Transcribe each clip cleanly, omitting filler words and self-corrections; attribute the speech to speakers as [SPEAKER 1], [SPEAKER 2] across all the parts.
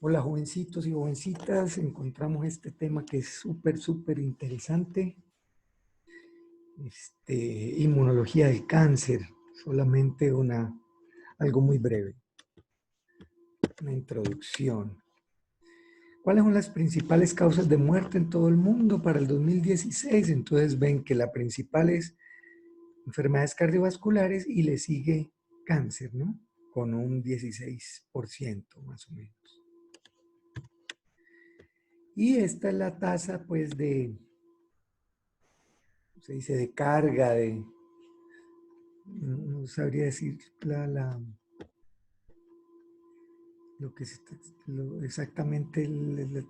[SPEAKER 1] Hola jovencitos y jovencitas, encontramos este tema que es súper interesante, inmunología del cáncer, solamente algo muy breve, una introducción. ¿Cuáles son las principales causas de muerte en todo el mundo para el 2016? Entonces ven que la principal es enfermedades cardiovasculares y le sigue cáncer, ¿no? Con un 16% más o menos. Y esta es la tasa, pues, se dice de carga, no sabría decir lo que es exactamente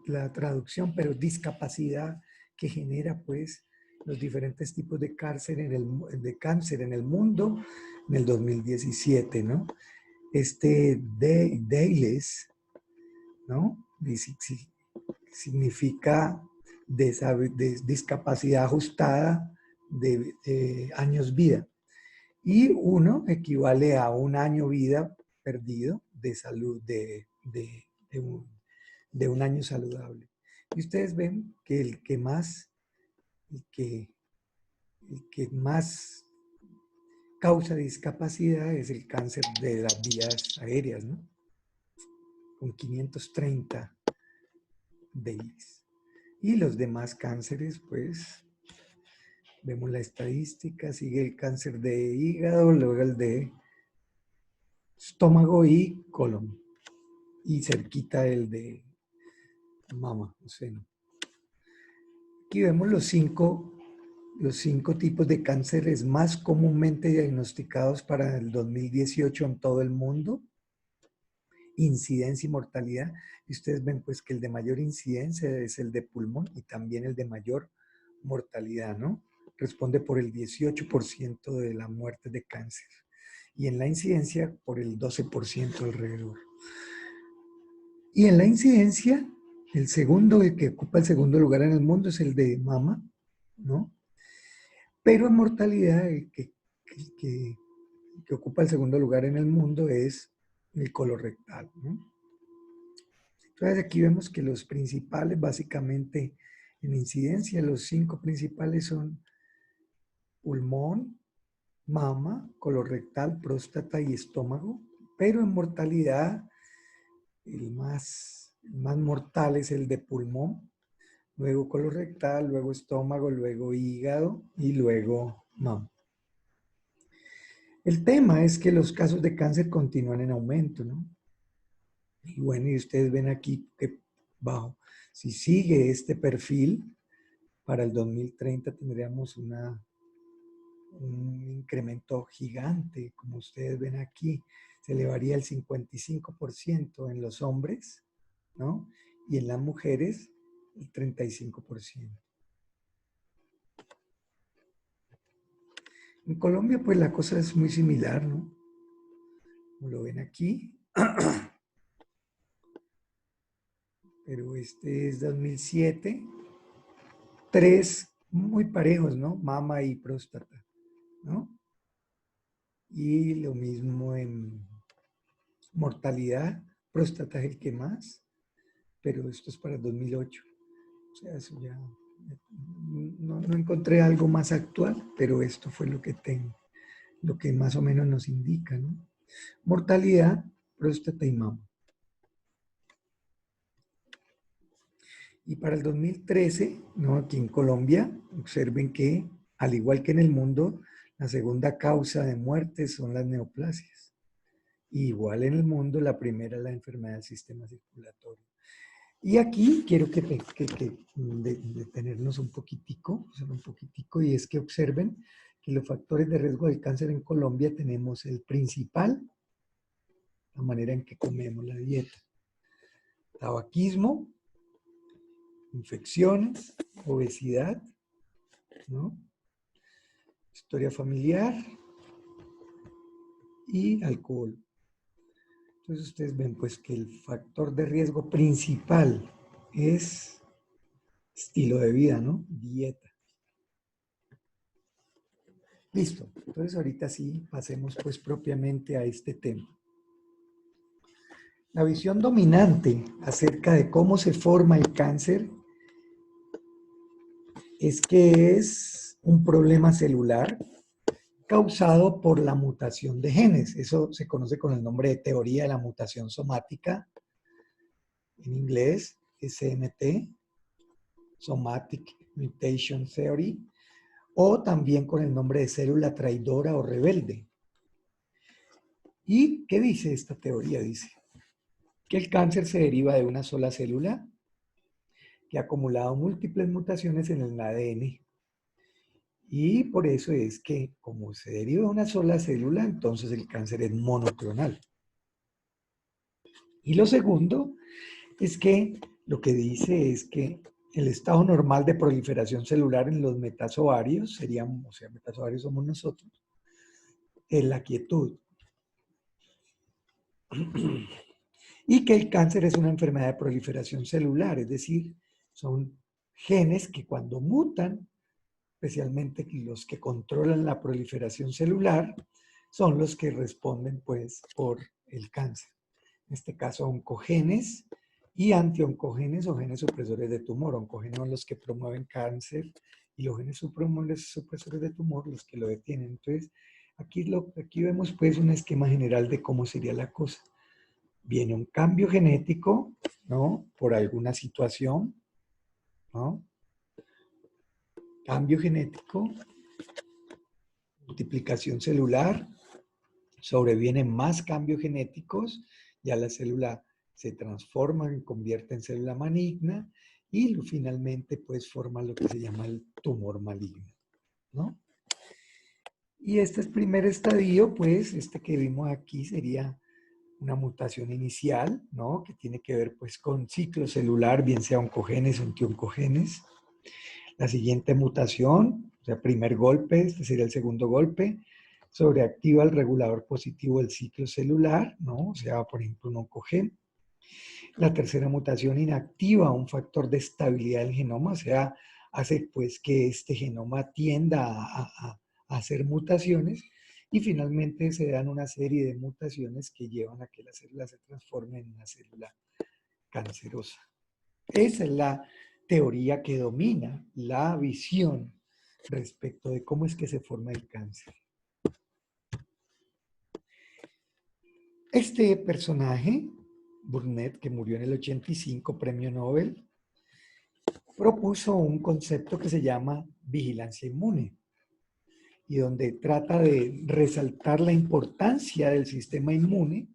[SPEAKER 1] la traducción, pero discapacidad que genera, pues, los diferentes tipos de cáncer en el mundo en el 2017, ¿no? DAILES, ¿no? Significa discapacidad ajustada de años vida. Y uno equivale a un año vida perdido de salud, de un año saludable. Y ustedes ven que el que, el que más causa discapacidad es el cáncer de las vías aéreas, ¿no? Con 530 DAILES. Y los demás cánceres, pues, vemos la estadística, sigue el cáncer de hígado, luego el de estómago y colon. Y cerquita el de mama, o seno. Aquí vemos los cinco tipos de cánceres más comúnmente diagnosticados para el 2018 en todo el mundo. Incidencia y mortalidad. Y ustedes ven pues que el de mayor incidencia es el de pulmón y también el de mayor mortalidad, ¿no? Responde por el 18% de la muerte de cáncer. Y en la incidencia por el 12% alrededor. Y en la incidencia, el que ocupa el segundo lugar en el mundo es el de mama, ¿no? Pero en mortalidad, que ocupa el segundo lugar en el mundo es el colorectal, ¿no? Entonces aquí vemos que los principales, básicamente en incidencia, los 5 principales son pulmón, mama, colorectal, próstata y estómago, pero en mortalidad el más mortal es el de pulmón, luego colorectal, luego estómago, luego hígado y luego mama. El tema es que los casos de cáncer continúan en aumento, ¿no? Y bueno, y ustedes ven aquí que bajo, si sigue este perfil, para el 2030 tendríamos un incremento gigante, como ustedes ven aquí, se elevaría el 55% en los hombres, ¿no? Y en las mujeres el 35%. En Colombia, pues la cosa es muy similar, ¿no? Como lo ven aquí. Pero este es 2007. 3 muy parejos, ¿no? Mama y próstata, ¿no? Y lo mismo en mortalidad. Próstata es el que más, pero esto es para 2008. O sea, eso ya... No encontré algo más actual, pero esto fue lo que tengo, lo que más o menos nos indica, ¿no? Mortalidad, próstata y mama. Y para el 2013, ¿no? Aquí en Colombia, observen que, al igual que en el mundo, la segunda causa de muerte son las neoplasias. Igual en el mundo, la primera es la enfermedad del sistema circulatorio. Y aquí quiero detenernos un poquitico, y es que observen que los factores de riesgo del cáncer en Colombia tenemos el principal, la manera en que comemos, la dieta. Tabaquismo, infecciones, obesidad, ¿no? Historia familiar y alcohol. Entonces ustedes ven pues que el factor de riesgo principal es estilo de vida, ¿no? Dieta. Listo. Entonces ahorita sí pasemos pues propiamente a este tema. La visión dominante acerca de cómo se forma el cáncer es que es un problema celular causado por la mutación de genes. Eso se conoce con el nombre de teoría de la mutación somática, en inglés, SMT, Somatic Mutation Theory, o también con el nombre de célula traidora o rebelde. ¿Y qué dice esta teoría? Dice que el cáncer se deriva de una sola célula que ha acumulado múltiples mutaciones en el ADN. Y por eso es que, como se deriva de una sola célula, entonces el cáncer es monoclonal. Y lo segundo es que lo que dice es que el estado normal de proliferación celular en los metazoarios, serían, o sea, metazoarios somos nosotros, es la quietud. Y que el cáncer es una enfermedad de proliferación celular, es decir, son genes que cuando mutan, especialmente los que controlan la proliferación celular, son los que responden pues por el cáncer. En este caso, oncogenes y antioncogenes o genes supresores de tumor. Oncogenes son los que promueven cáncer y los genes supresores de tumor los que lo detienen. Entonces, aquí vemos pues un esquema general de cómo sería la cosa. Viene un cambio genético, ¿no? Por alguna situación, ¿no? Cambio genético, multiplicación celular, sobrevienen más cambios genéticos, ya la célula se transforma, convierte en célula maligna y finalmente pues forma lo que se llama el tumor maligno, ¿no? Y este es primer estadio, pues este que vimos aquí sería una mutación inicial, ¿no? Que tiene que ver pues con ciclo celular, bien sea oncogenes o antioncogenes. La siguiente mutación, o sea, primer golpe, este sería el segundo golpe, sobreactiva el regulador positivo del ciclo celular, ¿no? O sea, por ejemplo, un oncogen. La tercera mutación inactiva un factor de estabilidad del genoma, o sea, hace pues que este genoma tienda a hacer mutaciones y finalmente se dan una serie de mutaciones que llevan a que la célula se transforme en una célula cancerosa. Esa es la teoría que domina la visión respecto de cómo es que se forma el cáncer. Este personaje, Burnett, que murió en el 85, premio Nobel, propuso un concepto que se llama vigilancia inmune y donde trata de resaltar la importancia del sistema inmune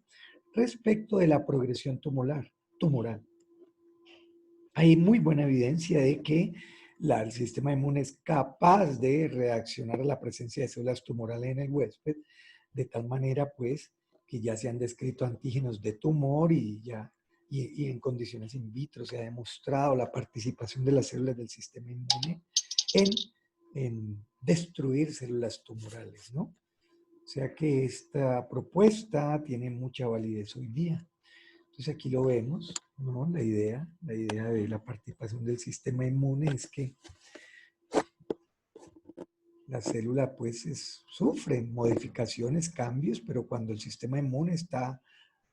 [SPEAKER 1] respecto de la progresión tumoral. Hay muy buena evidencia de que el sistema inmune es capaz de reaccionar a la presencia de células tumorales en el huésped, de tal manera pues que ya se han descrito antígenos de tumor y en condiciones in vitro se ha demostrado la participación de las células del sistema inmune en destruir células tumorales, ¿no? O sea que esta propuesta tiene mucha validez hoy día. Entonces aquí lo vemos, ¿no? La idea de la participación del sistema inmune es que la célula pues sufre modificaciones, cambios, pero cuando el sistema inmune está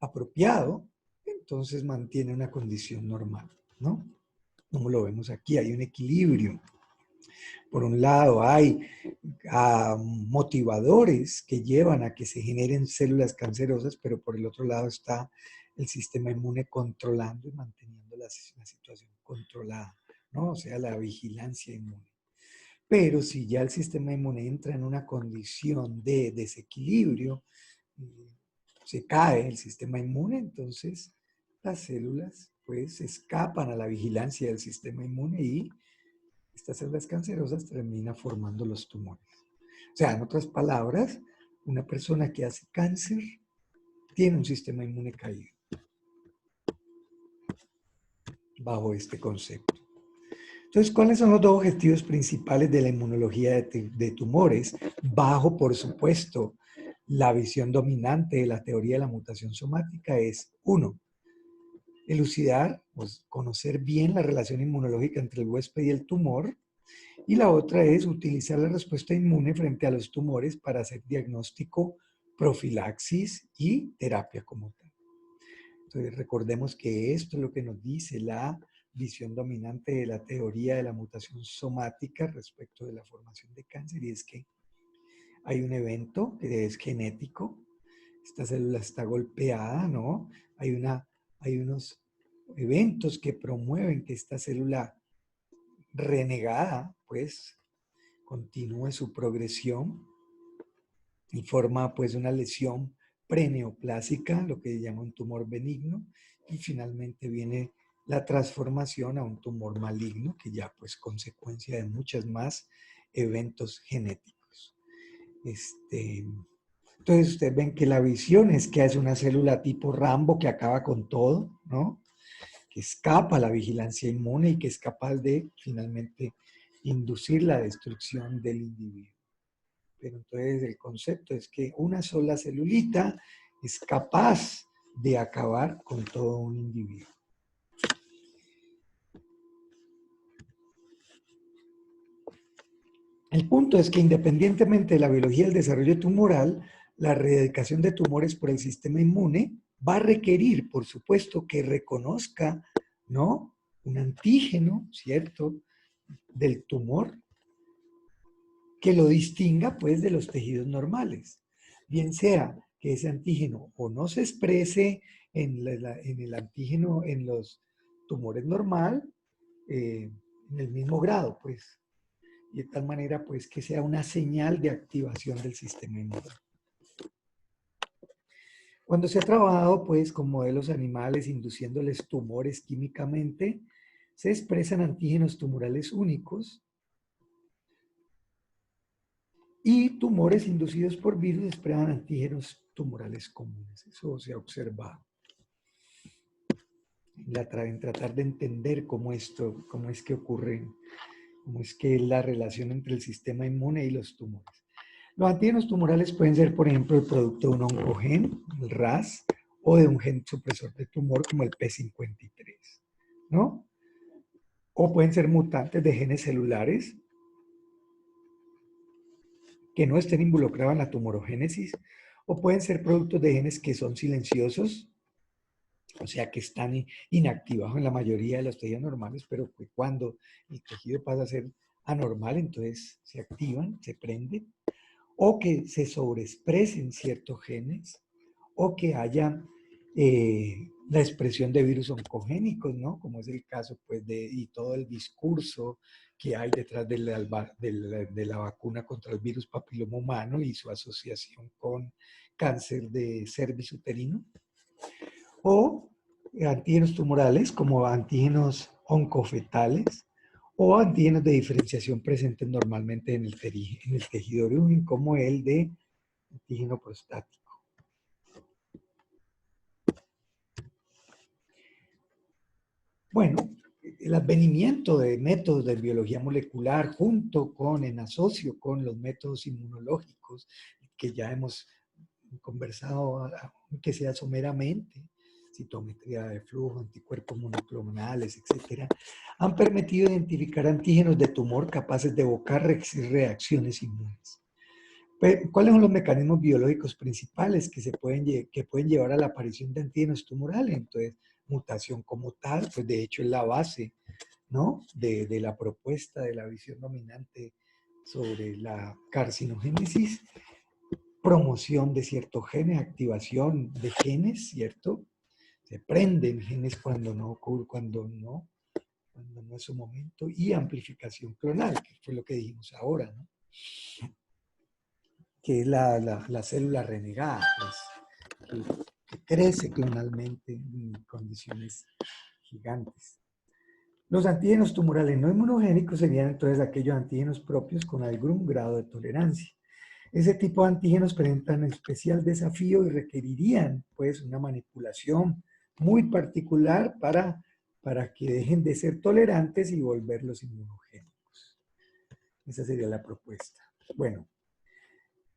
[SPEAKER 1] apropiado, entonces mantiene una condición normal, ¿no? Como lo vemos aquí, hay un equilibrio. Por un lado hay motivadores que llevan a que se generen células cancerosas, pero por el otro lado está el sistema inmune controlando y manteniendo la situación controlada, ¿no? O sea, la vigilancia inmune. Pero si ya el sistema inmune entra en una condición de desequilibrio, se cae el sistema inmune, entonces las células pues escapan a la vigilancia del sistema inmune y estas células cancerosas terminan formando los tumores. O sea, en otras palabras, una persona que hace cáncer tiene un sistema inmune caído bajo este concepto. Entonces, ¿cuáles son los dos objetivos principales de la inmunología de tumores? Bajo, por supuesto, la visión dominante de la teoría de la mutación somática es, uno, elucidar, pues, conocer bien la relación inmunológica entre el huésped y el tumor, y la otra es utilizar la respuesta inmune frente a los tumores para hacer diagnóstico, profilaxis y terapia como tal. Entonces recordemos que esto es lo que nos dice la visión dominante de la teoría de la mutación somática respecto de la formación de cáncer, y es que hay un evento que es genético, esta célula está golpeada, ¿no? Hay unos eventos que promueven que esta célula renegada, pues, continúe su progresión y forma, pues, una lesión preneoplásica, lo que llama un tumor benigno, y finalmente viene la transformación a un tumor maligno, que ya, pues, consecuencia de muchos más eventos genéticos. Entonces, ustedes ven que la visión es que es una célula tipo Rambo que acaba con todo, ¿no? Que escapa a la vigilancia inmune y que es capaz de finalmente inducir la destrucción del individuo. Pero entonces el concepto es que una sola celulita es capaz de acabar con todo un individuo. El punto es que independientemente de la biología del desarrollo tumoral, la erradicación de tumores por el sistema inmune va a requerir, por supuesto, que reconozca, ¿no?, un antígeno, ¿cierto?, del tumor que lo distinga, pues, de los tejidos normales. Bien sea que ese antígeno o no se exprese en el antígeno en los tumores normal, en el mismo grado, pues, y de tal manera, pues, que sea una señal de activación del sistema inmune. Cuando se ha trabajado, pues, con modelos animales induciéndoles tumores químicamente, se expresan antígenos tumorales únicos y tumores inducidos por virus expresan antígenos tumorales comunes. Eso se ha observado. En tratar de entender cómo es que ocurre, cómo es que es la relación entre el sistema inmune y los tumores. Los antígenos tumorales pueden ser, por ejemplo, el producto de un oncogen, el RAS, o de un gen supresor de tumor como el P53, ¿no? O pueden ser mutantes de genes celulares que no estén involucrados en la tumorogénesis, o pueden ser productos de genes que son silenciosos, o sea, que están inactivados en la mayoría de los tejidos normales, pero que cuando el tejido pasa a ser anormal, entonces se activan, se prenden, o que se sobreexpresen ciertos genes, o que haya la expresión de virus oncogénicos, ¿no? Como es el caso, pues, y todo el discurso que hay detrás de la vacuna contra el virus papiloma humano y su asociación con cáncer de cervix uterino, o antígenos tumorales como antígenos oncofetales, o antígenos de diferenciación presentes normalmente en el tejido origen, como el de antígeno prostático. Bueno, el advenimiento de métodos de biología molecular junto con, en asocio con los métodos inmunológicos que ya hemos conversado, aunque sea someramente, citometría de flujo, anticuerpos monoclonales, etcétera, han permitido identificar antígenos de tumor capaces de evocar reacciones inmunes. ¿Cuáles son los mecanismos biológicos principales que pueden llevar a la aparición de antígenos tumorales? Entonces, mutación como tal, pues de hecho es la base, ¿no?, de la propuesta de la visión dominante sobre la carcinogénesis, promoción de ciertos genes, activación de genes, ¿cierto? Se prenden genes cuando no ocurre, cuando no es su momento, y amplificación clonal, que fue lo que dijimos ahora, ¿no?, que es la célula renegada, pues, que crece clonalmente en condiciones gigantes. Los antígenos tumorales no inmunogénicos serían entonces aquellos antígenos propios con algún grado de tolerancia. Ese tipo de antígenos presentan especial desafío y requerirían, pues, una manipulación muy particular para que dejen de ser tolerantes y volverlos inmunogénicos. Esa sería la propuesta. Bueno,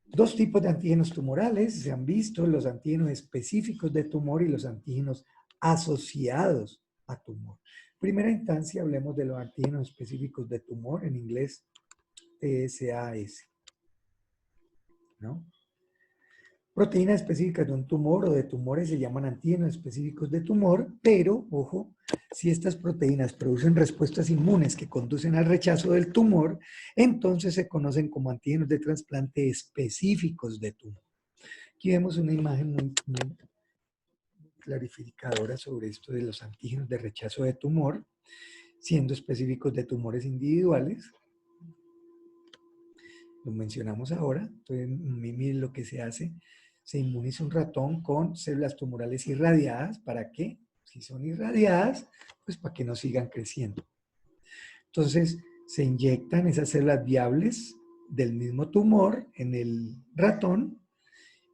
[SPEAKER 1] dos tipos de antígenos tumorales se han visto: los antígenos específicos de tumor y los antígenos asociados a tumor. En primera instancia, hablemos de los antígenos específicos de tumor, en inglés TSAS, ¿no? Proteínas específicas de un tumor o de tumores se llaman antígenos específicos de tumor, pero, ojo, si estas proteínas producen respuestas inmunes que conducen al rechazo del tumor, entonces se conocen como antígenos de trasplante específicos de tumor. Aquí vemos una imagen muy clarificadora sobre esto de los antígenos de rechazo de tumor, siendo específicos de tumores individuales. Lo mencionamos ahora. Entonces, miren lo que se hace. Se inmuniza un ratón con células tumorales irradiadas. ¿Para qué? Si son irradiadas, pues para que no sigan creciendo. Entonces, se inyectan esas células viables del mismo tumor en el ratón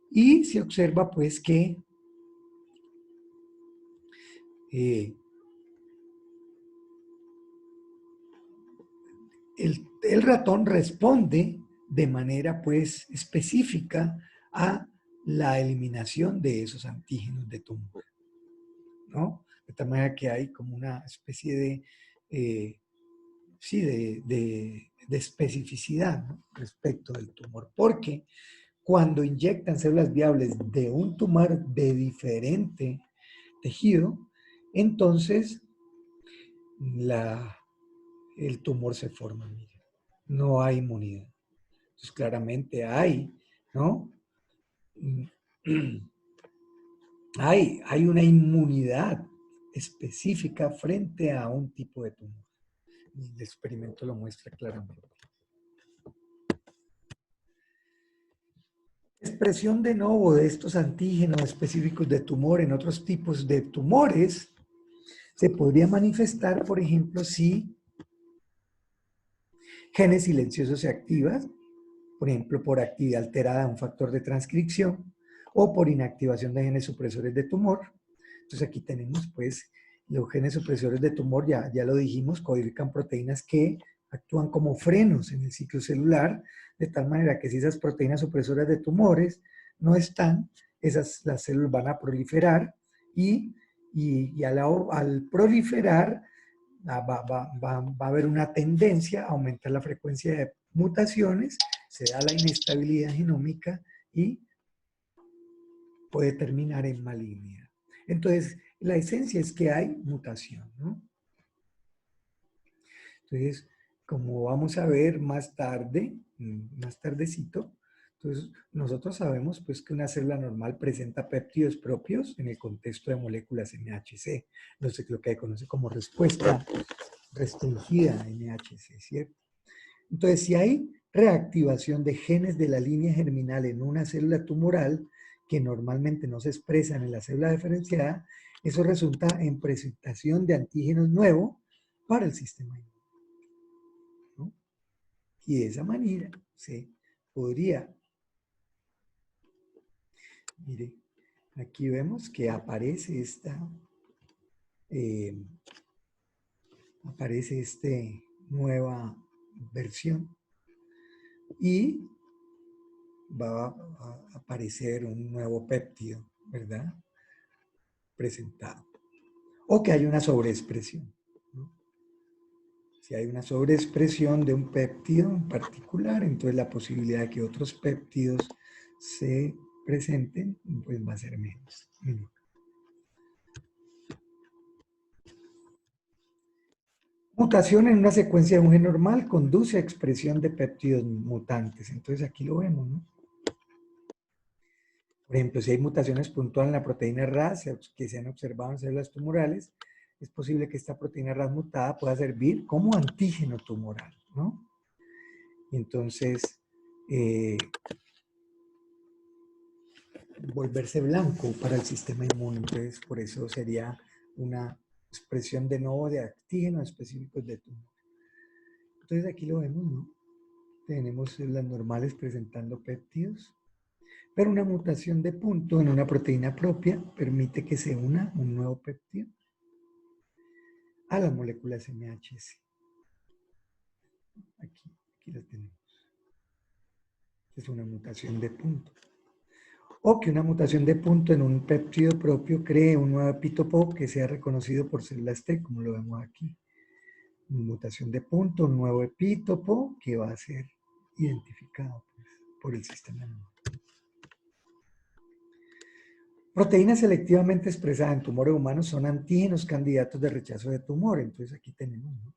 [SPEAKER 1] y se observa pues que el ratón responde de manera pues específica a la eliminación de esos antígenos de tumor, ¿no? De tal manera que hay como una especie de, sí, de especificidad, ¿no? Respecto del tumor, porque cuando inyectan células viables de un tumor de diferente tejido, entonces el tumor se forma, mire, no hay inmunidad. Entonces claramente hay, ¿no? Hay una inmunidad específica frente a un tipo de tumor. El experimento lo muestra claramente. Expresión de novo de estos antígenos específicos de tumor en otros tipos de tumores se podría manifestar, por ejemplo, si genes silenciosos se activan, por ejemplo, por actividad alterada de un factor de transcripción o por inactivación de genes supresores de tumor. Entonces aquí tenemos pues los genes supresores de tumor, ya lo dijimos, codifican proteínas que actúan como frenos en el ciclo celular, de tal manera que si esas proteínas supresoras de tumores no están, las células van a proliferar y al proliferar va a haber una tendencia a aumentar la frecuencia de mutaciones, se da la inestabilidad genómica y puede terminar en malignidad. Entonces, la esencia es que hay mutación, ¿no? Entonces, como vamos a ver más tarde, más tardecito, entonces nosotros sabemos pues que una célula normal presenta péptidos propios en el contexto de moléculas MHC, lo que se conoce como respuesta restringida MHC, ¿cierto? Entonces, si hay reactivación de genes de la línea germinal en una célula tumoral que normalmente no se expresan en la célula diferenciada, eso resulta en presentación de antígenos nuevos para el sistema inmune, ¿no? Y de esa manera se podría, mire, aquí vemos que aparece eh, esta nueva versión y va a aparecer un nuevo péptido, ¿verdad? Presentado. O que hay una sobreexpresión, ¿no? Si hay una sobreexpresión de un péptido en particular, entonces la posibilidad de que otros péptidos se presenten, pues va a ser menos. Mutación en una secuencia de un gen normal conduce a expresión de péptidos mutantes. Entonces aquí lo vemos, ¿no? Por ejemplo, si hay mutaciones puntuales en la proteína RAS que se han observado en células tumorales, es posible que esta proteína RAS mutada pueda servir como antígeno tumoral, ¿no? Entonces, volverse blanco para el sistema inmune. Entonces, por eso sería una expresión de nuevo de antígenos específicos de tumor. Entonces, aquí lo vemos, ¿no? Tenemos células normales presentando péptidos, pero una mutación de punto en una proteína propia permite que se una un nuevo péptido a las moléculas MHC. Aquí las tenemos. Es una mutación de punto. O que una mutación de punto en un péptido propio cree un nuevo epítopo que sea reconocido por células T, como lo vemos aquí. Mutación de punto, un nuevo epítopo que va a ser identificado pues, por el sistema inmune. Proteínas selectivamente expresadas en tumores humanos son antígenos candidatos de rechazo de tumor. Entonces aquí tenemos, ¿no?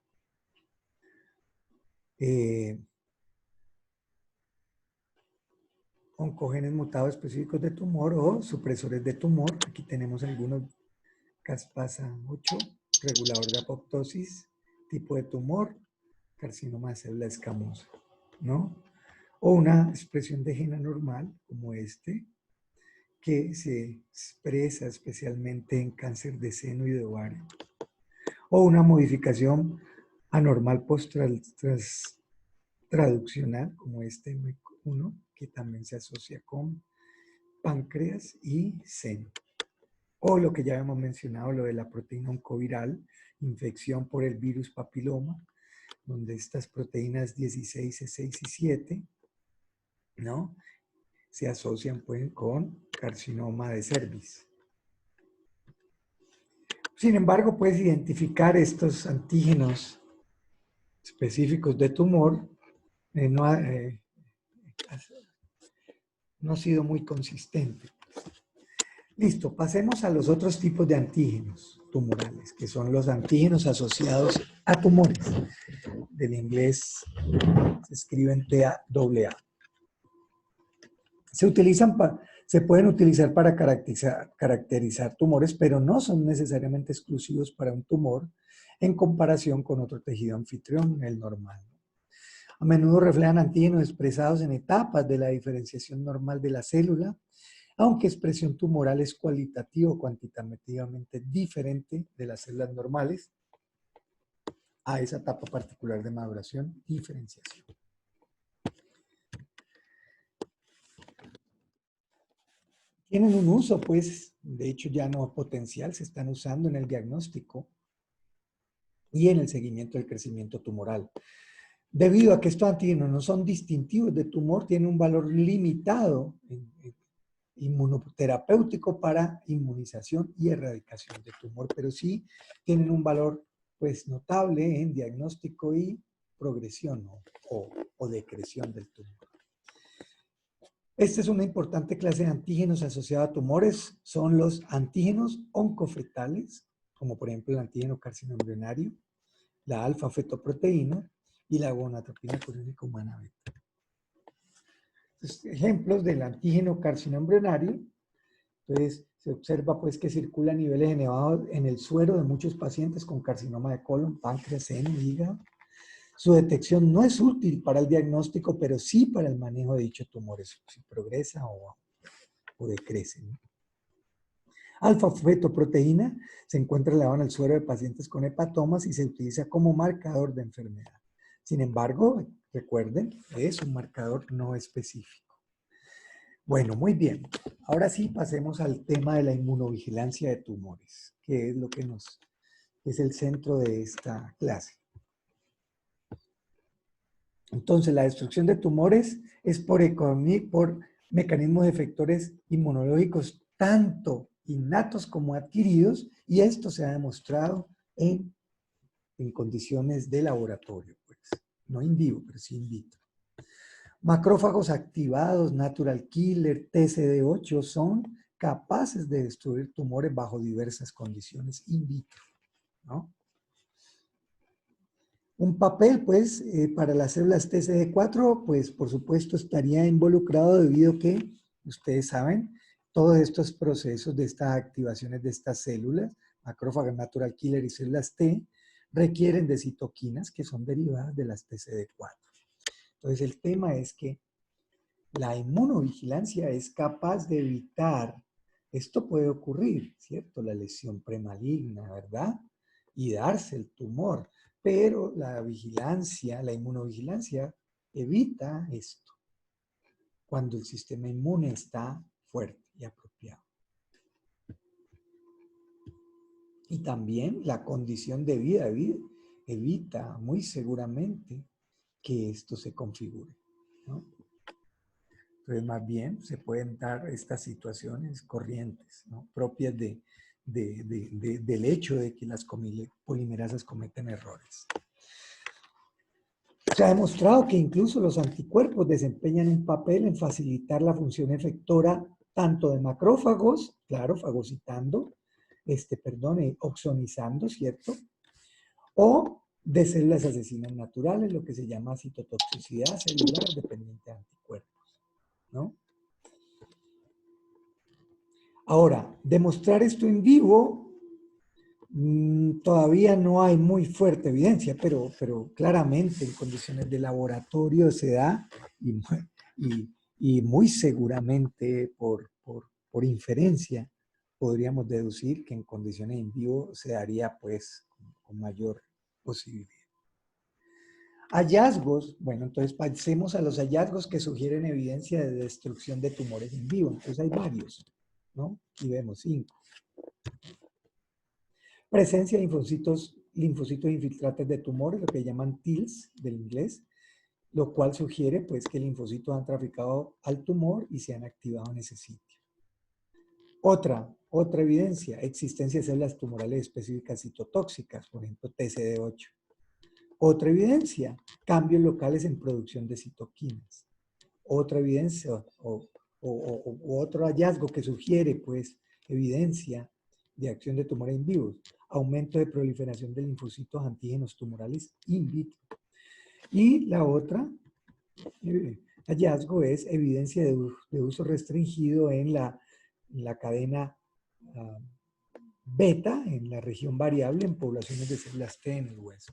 [SPEAKER 1] Oncogenes mutados específicos de tumor o supresores de tumor. Aquí tenemos algunos: caspasa 8, regulador de apoptosis, tipo de tumor, carcinoma de célula escamosa, ¿no? O una expresión de gen anormal, como este, que se expresa especialmente en cáncer de seno y de ovario. O una modificación anormal post-traduccional, como este M1, que también se asocia con páncreas y seno. O lo que ya hemos mencionado, lo de la proteína oncoviral, infección por el virus papiloma, donde estas proteínas 16, E6 y 7, ¿no?, se asocian pues con carcinoma de cervix. Sin embargo, puedes identificar estos antígenos específicos de tumor, no ha sido muy consistente. Listo, pasemos a los otros tipos de antígenos tumorales, que son los antígenos asociados a tumores. Del inglés se escriben TAAA. Se pueden utilizar para caracterizar tumores, pero no son necesariamente exclusivos para un tumor en comparación con otro tejido anfitrión, el normal. A menudo reflejan antígenos expresados en etapas de la diferenciación normal de la célula, aunque expresión tumoral es cualitativa o cuantitativamente diferente de las células normales a esa etapa particular de maduración, diferenciación. Tienen un uso, pues, de hecho ya no potencial, se están usando en el diagnóstico y en el seguimiento del crecimiento tumoral. Debido a que estos antígenos no son distintivos de tumor, tienen un valor limitado inmunoterapéutico para inmunización y erradicación de tumor, pero sí tienen un valor pues notable en diagnóstico y progresión o decreción del tumor. Esta es una importante clase de antígenos asociados a tumores, son los antígenos oncofetales, como por ejemplo el antígeno carcinoembrionario, la alfa-fetoproteína y la gonadotropina coriónica humana beta. Ejemplos del antígeno carcinoembrionario. Entonces, se observa pues que circula a niveles elevados en el suero de muchos pacientes con carcinoma de colon, páncreas, seno, hígado. Su detección no es útil para el diagnóstico, pero sí para el manejo de dichos tumores, si progresa o decrece, ¿no? Alfa-fetoproteína se encuentra elevada en el suero de pacientes con hepatomas y se utiliza como marcador de enfermedad. Sin embargo, recuerden, es un marcador no específico. Bueno, muy bien. Ahora sí pasemos al tema de la inmunovigilancia de tumores, que es lo que es el centro de esta clase. Entonces, la destrucción de tumores es por mecanismos de efectores inmunológicos tanto innatos como adquiridos, y esto se ha demostrado en condiciones de laboratorio, pues. No in vivo, pero sí in vitro. Macrófagos activados, natural killer, TCD8 son capaces de destruir tumores bajo diversas condiciones in vitro, ¿no? Un papel, pues, para las células TCD4, pues, por supuesto, estaría involucrado debido a que, ustedes saben, todos estos procesos de estas activaciones de estas células, macrófagos, natural killer y células T, requieren de citoquinas que son derivadas de las TCD4. Entonces, el tema es que la inmunovigilancia es capaz de evitar, esto puede ocurrir, ¿cierto? La lesión premaligna, ¿verdad? Y darse el tumor, pero la vigilancia, la inmunovigilancia evita esto cuando el sistema inmune está fuerte y apropiado. Y también la condición de vida evita muy seguramente que esto se configure, ¿no? Entonces, más bien, se pueden dar estas situaciones corrientes, ¿no?, propias del hecho de que las polimerasas cometen errores. Se ha demostrado que incluso los anticuerpos desempeñan un papel en facilitar la función efectora tanto de macrófagos, claro, fagocitando, opsonizando, ¿cierto? O de células asesinas naturales, lo que se llama citotoxicidad celular dependiente de anticuerpos, ¿no? Ahora, demostrar esto en vivo, todavía no hay muy fuerte evidencia, pero claramente en condiciones de laboratorio se da y muy seguramente por inferencia podríamos deducir que en condiciones en vivo se daría pues con mayor posibilidad. Hallazgos, bueno, entonces pasemos a los hallazgos que sugieren evidencia de destrucción de tumores en vivo. Entonces hay varios, ¿no? Aquí vemos 5. Presencia de linfocitos infiltrantes de tumores, lo que llaman TILs del inglés, lo cual sugiere pues que linfocitos han traficado al tumor y se han activado en ese sitio. Otra evidencia, existencia de células tumorales específicas citotóxicas, por ejemplo TCD8. Otra evidencia, cambios locales en producción de citoquinas. Otra evidencia o otro hallazgo que sugiere pues evidencia de acción de tumores in vivo, aumento de proliferación de linfocitos antígenos tumorales in vitro. Y la otra hallazgo es evidencia de uso restringido en la cadena beta, en la región variable, en poblaciones de células T en el hueso.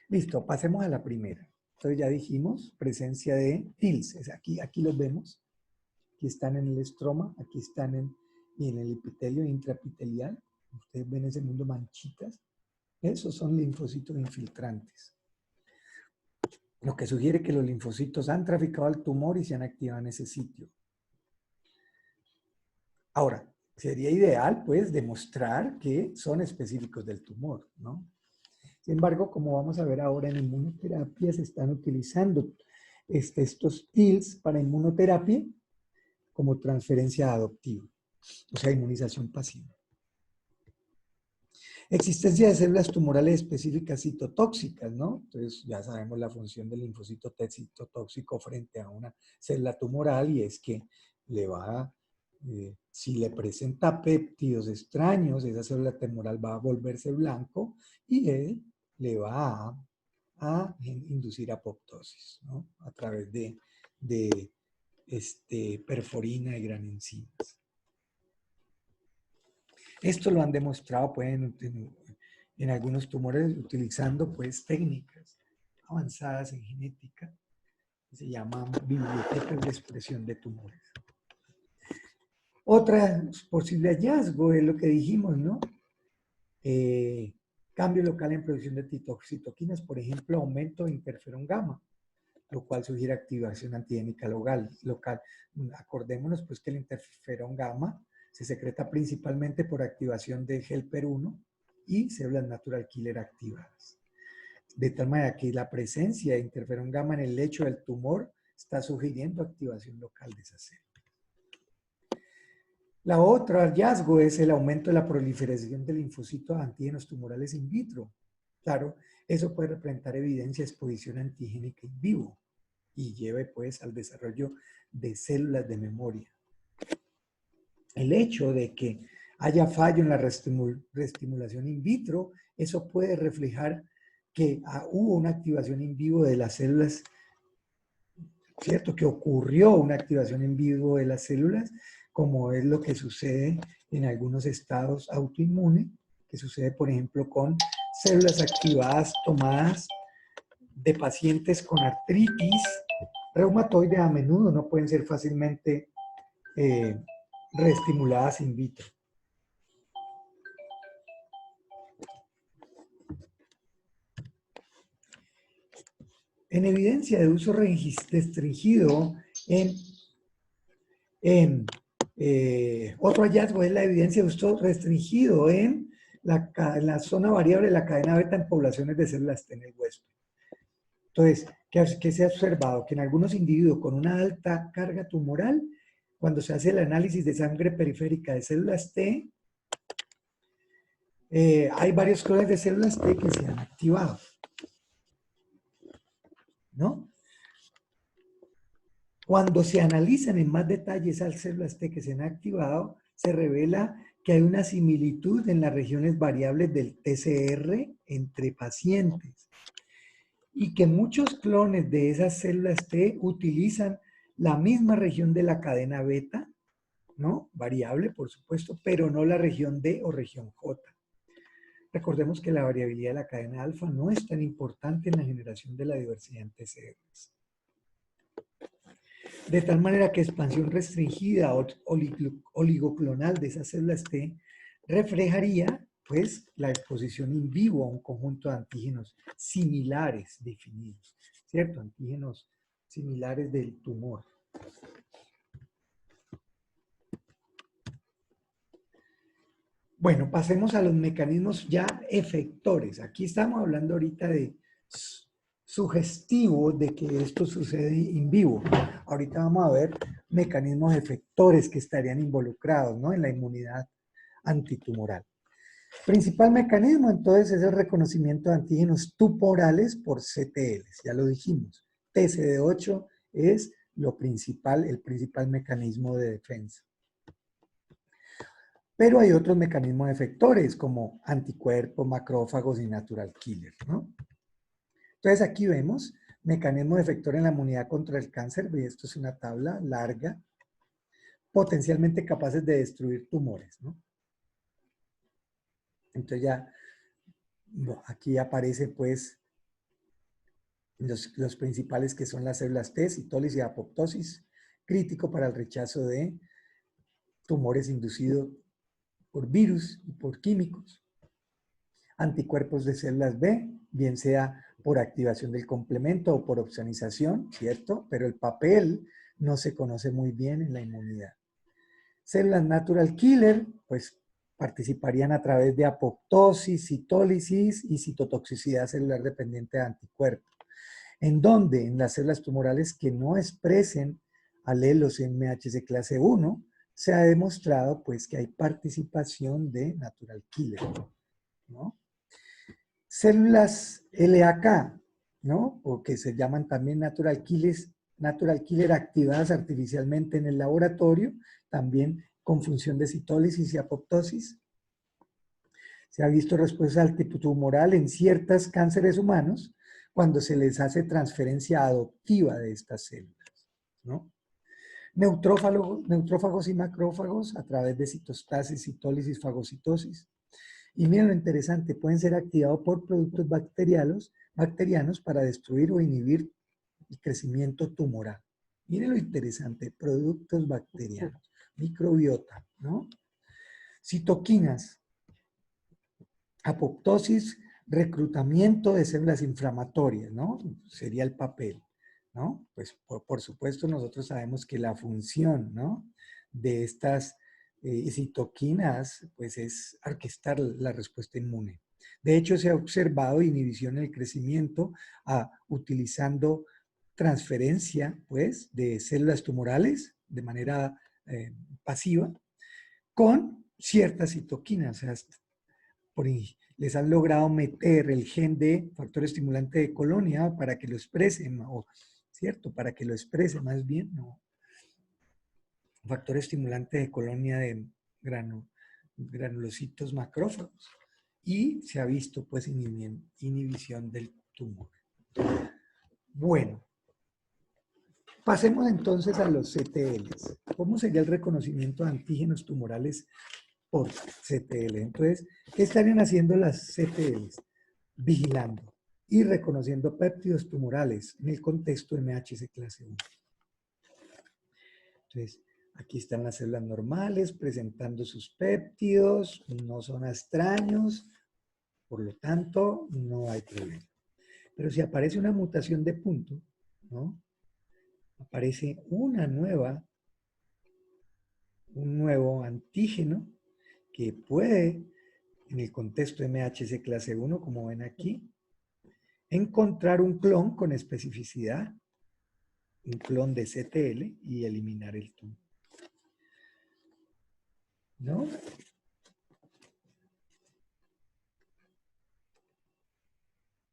[SPEAKER 1] Listo, pasemos a la primera. Entonces ya dijimos presencia de TILs. Aquí los vemos. Aquí están en el estroma, aquí están en el epitelio intraepitelial. Ustedes ven ese mundo manchitas. Esos son linfocitos infiltrantes. Lo que sugiere que los linfocitos han traficado al tumor y se han activado en ese sitio. Ahora, sería ideal, pues, demostrar que son específicos del tumor, ¿no? Sin embargo, como vamos a ver ahora en inmunoterapia, se están utilizando estos TILs para inmunoterapia como transferencia adoptiva, o sea, inmunización pasiva. Existencia de células tumorales específicas citotóxicas, ¿no? Entonces ya sabemos la función del linfocito T citotóxico frente a una célula tumoral y es que le va, si le presenta péptidos extraños, esa célula tumoral va a volverse blanco y él le va a inducir apoptosis, ¿no? A través de perforina y gran enzimas. Esto lo han demostrado pues, en algunos tumores utilizando pues, técnicas avanzadas en genética que se llaman bibliotecas de expresión de tumores. Otra posible hallazgo es lo que dijimos, ¿no? Cambio local en producción de citoquinas, por ejemplo, aumento de interferón gamma, lo cual sugiere activación antigénica local. Acordémonos pues que el interferón gamma se secreta principalmente por activación de helper 1 y células natural killer activadas. De tal manera que la presencia de interferón gamma en el lecho del tumor está sugiriendo activación local de esa célula. La otra hallazgo es el aumento de la proliferación de linfocitos antígenos tumorales in vitro. Claro, eso puede representar evidencia de exposición antigénica in vivo y lleve pues al desarrollo de células de memoria. El hecho de que haya fallo en la reestimulación in vitro, eso puede reflejar que hubo una activación in vivo de las células, ¿cierto? Que ocurrió una activación in vivo de las células, como es lo que sucede en algunos estados autoinmunes, que sucede, por ejemplo, con células activadas tomadas de pacientes con artritis reumatoide. A menudo no pueden ser fácilmente reestimuladas in vitro. En evidencia de uso restringido otro hallazgo es la evidencia de uso restringido en la zona variable de la cadena beta en poblaciones de células T en el huésped. Entonces, ¿qué se ha observado? Que en algunos individuos con una alta carga tumoral, cuando se hace el análisis de sangre periférica de células T, hay varios clones de células T que se han activado, ¿no? Cuando se analizan en más detalle esas células T que se han activado, se revela que hay una similitud en las regiones variables del TCR entre pacientes y que muchos clones de esas células T utilizan la misma región de la cadena beta, ¿no? Variable, por supuesto, pero no la región D o región J. Recordemos que la variabilidad de la cadena alfa no es tan importante en la generación de la diversidad en TCRs. De tal manera que expansión restringida o oligoclonal de esas células T reflejaría pues la exposición in vivo a un conjunto de antígenos similares definidos, ¿cierto? Antígenos similares del tumor. Bueno, pasemos a los mecanismos ya efectores. Aquí estamos hablando ahorita de sugestivo de que esto sucede in vivo. Ahorita vamos a ver mecanismos efectores que estarían involucrados, ¿no?, en la inmunidad antitumoral. Principal mecanismo, entonces, es el reconocimiento de antígenos tumorales por CTLs. Ya lo dijimos. TCD8 es lo principal, el principal mecanismo de defensa. Pero hay otros mecanismos efectores como anticuerpos, macrófagos y natural killer, ¿no? Entonces aquí vemos mecanismos efectores en la inmunidad contra el cáncer. Y esto es una tabla larga, potencialmente capaces de destruir tumores, ¿no? Entonces ya, bueno, aquí aparece pues los principales, que son las células T, citólisis y apoptosis, crítico para el rechazo de tumores inducidos por virus y por químicos. Anticuerpos de células B, bien sea por activación del complemento o por opsonización, ¿cierto? Pero el papel no se conoce muy bien en la inmunidad. Células natural killer, pues participarían a través de apoptosis, citólisis y citotoxicidad celular dependiente de anticuerpos. ¿En dónde? En las células tumorales que no expresen alelos MHC clase 1, se ha demostrado pues que hay participación de natural killer, ¿no? Células LAK, ¿no?, o que se llaman también natural killer activadas artificialmente en el laboratorio, también con función de citólisis y apoptosis. Se ha visto respuesta antitumoral en ciertos cánceres humanos cuando se les hace transferencia adoptiva de estas células, ¿no? Neutrófagos y macrófagos a través de citostasis, citólisis, fagocitosis. Y miren lo interesante, pueden ser activados por productos bacterianos para destruir o inhibir el crecimiento tumoral. Miren lo interesante, productos bacterianos, microbiota, ¿no? Citoquinas, apoptosis, reclutamiento de células inflamatorias, ¿no? Sería el papel, ¿no? Pues por supuesto nosotros sabemos que la función, ¿no?, de estas citoquinas, pues es orquestar la respuesta inmune. De hecho, se ha observado inhibición en el crecimiento utilizando transferencia, pues, de células tumorales de manera pasiva con ciertas citoquinas. O sea, les han logrado meter el gen de factor estimulante de colonia para que lo expresen, ¿cierto? Para que lo exprese más bien, ¿no? Factor estimulante de colonia de granulocitos macrófagos. Y se ha visto pues inhibición del tumor. Bueno, pasemos entonces a los CTLs. ¿Cómo sería el reconocimiento de antígenos tumorales por CTL? Entonces, ¿qué estarían haciendo las CTLs? Vigilando y reconociendo péptidos tumorales en el contexto de MHC clase 1. Entonces, aquí están las células normales presentando sus péptidos, no son extraños, por lo tanto, no hay problema. Pero si aparece una mutación de punto, ¿no?, aparece un nuevo antígeno que puede, en el contexto de MHC clase 1, como ven aquí, encontrar un clon con especificidad, un clon de CTL, y eliminar el tumor, ¿no?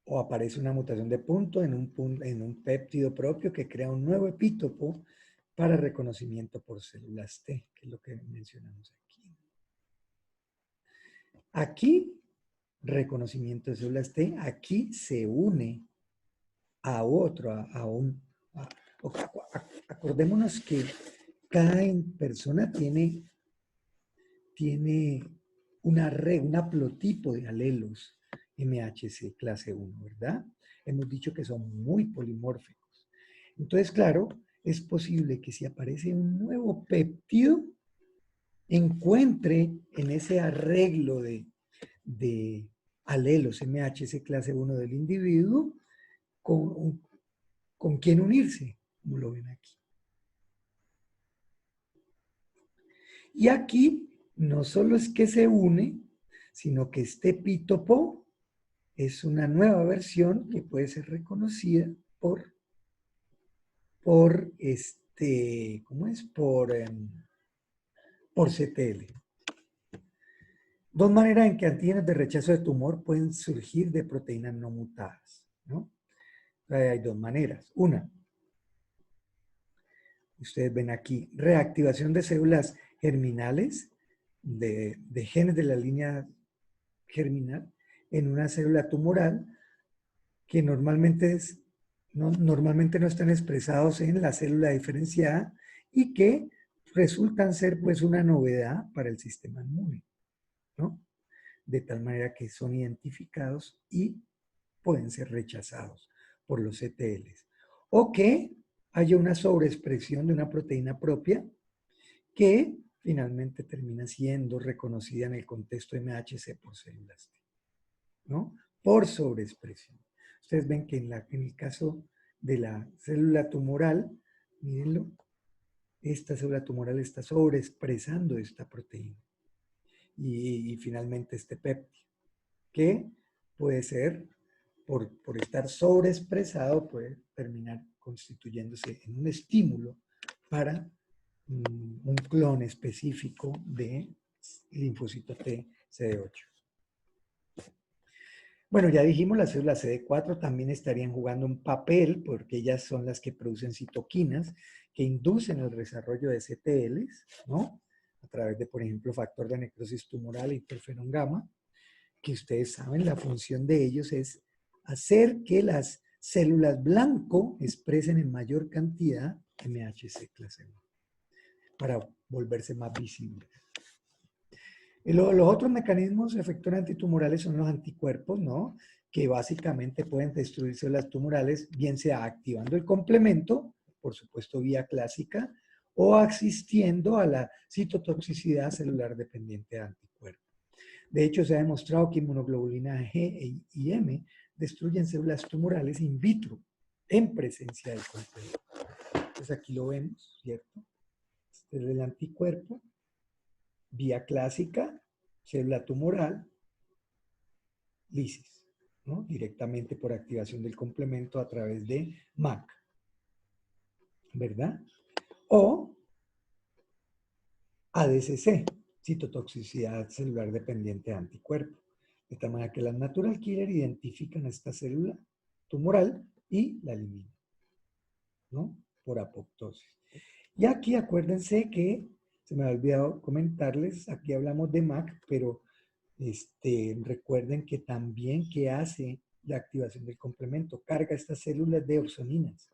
[SPEAKER 1] O aparece una mutación de punto en un péptido propio que crea un nuevo epítopo para reconocimiento por células T, que es lo que mencionamos aquí. Aquí, reconocimiento de células T, aquí se une a otro, acordémonos que cada persona tiene un haplotipo de alelos MHC clase 1, ¿verdad? Hemos dicho que son muy polimórficos. Entonces, claro, es posible que si aparece un nuevo péptido, encuentre en ese arreglo de alelos MHC clase 1 del individuo con quién unirse, como lo ven aquí. Y aquí no solo es que se une, sino que este epítopo es una nueva versión que puede ser reconocida por CTL. Dos maneras en que antígenos de rechazo de tumor pueden surgir de proteínas no mutadas, ¿no? Hay dos maneras. Una, ustedes ven aquí, reactivación de células germinales, de genes de la línea germinal, en una célula tumoral que normalmente no están expresados en la célula diferenciada y que resultan ser pues una novedad para el sistema inmune, ¿no? De tal manera que son identificados y pueden ser rechazados por los CTLs. O que haya una sobreexpresión de una proteína propia que finalmente termina siendo reconocida en el contexto MHC por células T, ¿no? Por sobreexpresión. Ustedes ven que en el caso de la célula tumoral, mírenlo, esta célula tumoral está sobreexpresando esta proteína. Y finalmente este péptido, que puede ser, por estar sobreexpresado, puede terminar constituyéndose en un estímulo para un clon específico de linfocito T CD8. Bueno, ya dijimos, las células CD4 también estarían jugando un papel porque ellas son las que producen citoquinas que inducen el desarrollo de CTLs, ¿no? A través de, por ejemplo, factor de necrosis tumoral e interferón gamma, que ustedes saben, la función de ellos es hacer que las células blanco expresen en mayor cantidad MHC clase 1 para volverse más visibles. Los otros mecanismos efectores antitumorales son los anticuerpos, ¿no? Que básicamente pueden destruir células tumorales, bien sea activando el complemento, por supuesto vía clásica, o asistiendo a la citotoxicidad celular dependiente de anticuerpos. De hecho, se ha demostrado que inmunoglobulina G y M destruyen células tumorales in vitro, en presencia del complemento. Entonces aquí lo vemos, ¿cierto? Este es el anticuerpo. Vía clásica, célula tumoral, lisis, ¿no? Directamente por activación del complemento a través de MAC, ¿verdad? O ADCC, citotoxicidad celular dependiente de anticuerpo. De tal manera que las natural killer identifican a esta célula tumoral y la eliminan, ¿no? Por apoptosis. Y aquí acuérdense que, se me ha olvidado comentarles, aquí hablamos de MAC, pero recuerden que también que hace la activación del complemento, carga estas células de opsoninas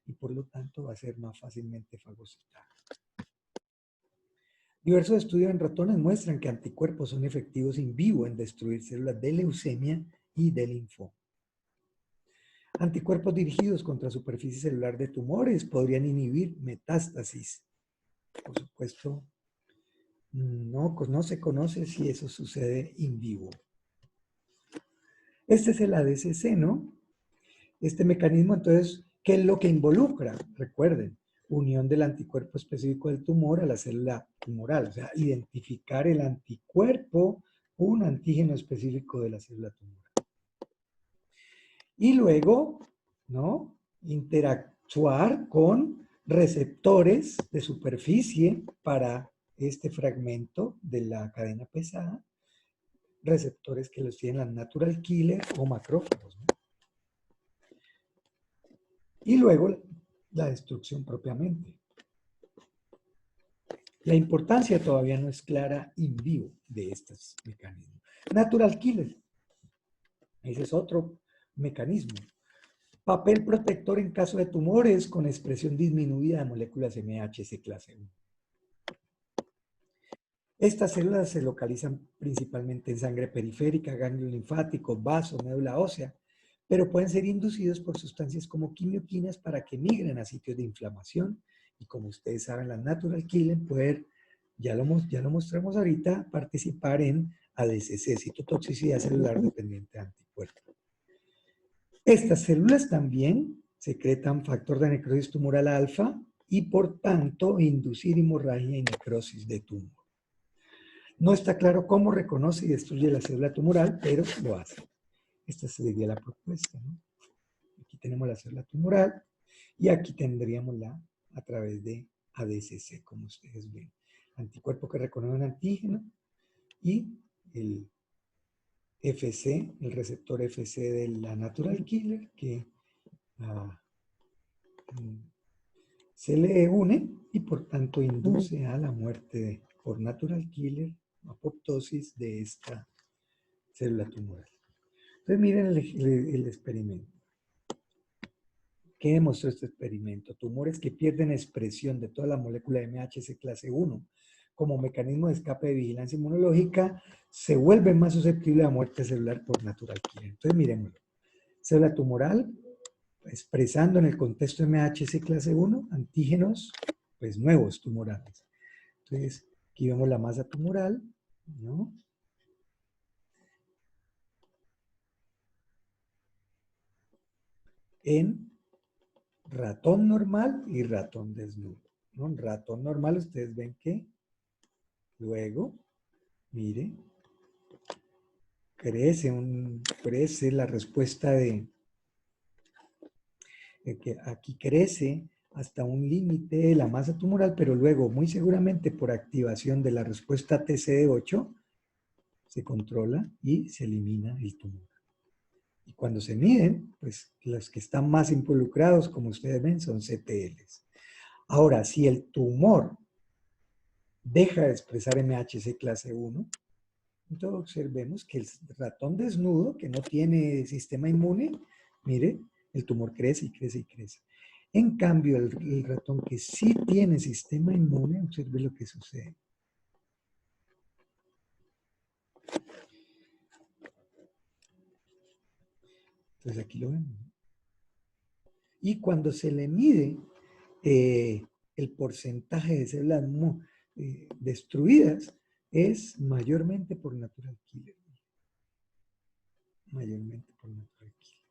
[SPEAKER 1] y por lo tanto va a ser más fácilmente fagocitada. Diversos estudios en ratones muestran que anticuerpos son efectivos in vivo en destruir células de leucemia y de linfoma. Anticuerpos dirigidos contra superficie celular de tumores podrían inhibir metástasis. Por supuesto, no se conoce si eso sucede in vivo. Este es el ADCC, ¿no? Este mecanismo, entonces, ¿qué es lo que involucra? Recuerden, unión del anticuerpo específico del tumor a la célula tumoral, o sea, identificar el anticuerpo, un antígeno específico de la célula tumoral. Y luego, ¿no? Interactuar con receptores de superficie para este fragmento de la cadena pesada, receptores que los tienen las natural killer o macrófagos, ¿no? Y luego la destrucción propiamente. La importancia todavía no es clara in vivo de estos mecanismos. Natural killer. Ese es otro mecanismo. Papel protector en caso de tumores con expresión disminuida de moléculas MHC clase 1. Estas células se localizan principalmente en sangre periférica, ganglios linfáticos, vasos, médula ósea, pero pueden ser inducidos por sustancias como quimioquinas para que migren a sitios de inflamación. Y como ustedes saben, las natural killer pueden, ya lo mostramos ahorita, participar en ADCC, citotoxicidad celular dependiente de anticuerpos. Estas células también secretan factor de necrosis tumoral alfa y por tanto inducir hemorragia y necrosis de tumor. No está claro cómo reconoce y destruye la célula tumoral, pero lo hace. Esta sería la propuesta, ¿no? Aquí tenemos la célula tumoral y aquí tendríamos a través de ADCC, como ustedes ven. Anticuerpo que reconoce un antígeno y el FC, el receptor FC de la natural killer, que se le une y por tanto induce a la muerte por natural killer, apoptosis de esta célula tumoral. Entonces miren el experimento. ¿Qué demostró este experimento? Tumores que pierden expresión de toda la molécula MHC clase 1 como mecanismo de escape de vigilancia inmunológica se vuelven más susceptibles a muerte celular por natural killer. Entonces miremoslo. Célula tumoral expresando en el contexto MHC clase 1 antígenos pues nuevos tumorales. Entonces aquí vemos la masa tumoral, ¿no? En ratón normal y ratón desnudo, ¿no? En ratón normal ustedes ven que luego, mire, crece la respuesta de que aquí crece hasta un límite de la masa tumoral, pero luego, muy seguramente por activación de la respuesta TCD8, se controla y se elimina el tumor. Y cuando se miden, pues los que están más involucrados, como ustedes ven, son CTLs. Ahora, si el tumor deja de expresar MHC clase 1, entonces observemos que el ratón desnudo, que no tiene sistema inmune, mire, el tumor crece y crece y crece. En cambio, el ratón que sí tiene sistema inmune, observe lo que sucede. Entonces aquí lo vemos. Y cuando se le mide el porcentaje de células destruidas, es mayormente por natural killer. Mayormente por natural killer.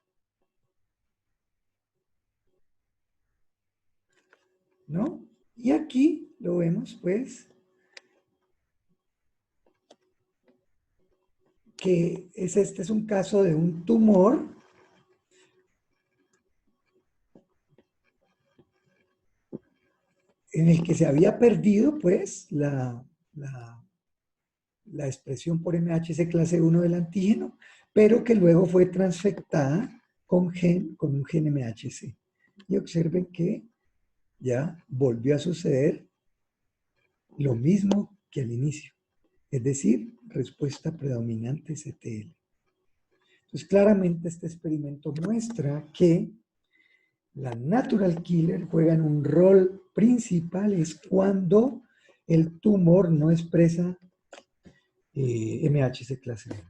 [SPEAKER 1] ¿No? Y aquí lo vemos, pues, que este es un caso de un tumor en el que se había perdido, pues, la expresión por MHC clase 1 del antígeno, pero que luego fue transfectada con un gen MHC. Y observen que ya volvió a suceder lo mismo que al inicio, es decir, respuesta predominante CTL. Entonces, claramente este experimento muestra que la natural killer juega un rol principal es cuando el tumor no expresa MHC clase 1.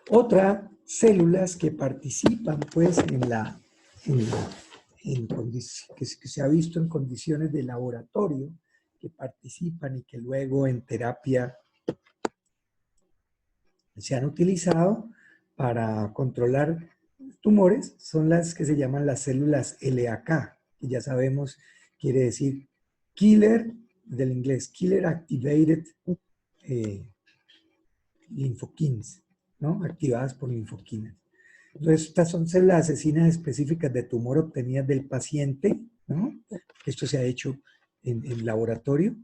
[SPEAKER 1] Otras células que participan pues que se ha visto en condiciones de laboratorio, que participan y que luego en terapia se han utilizado para controlar tumores, son las que se llaman las células LAK, que ya sabemos quiere decir Killer, del inglés, Killer Activated Lymphokines, ¿no? Activadas por linfoquinas. Entonces, estas son células asesinas específicas de tumor obtenidas del paciente, ¿no? Esto se ha hecho en laboratorio.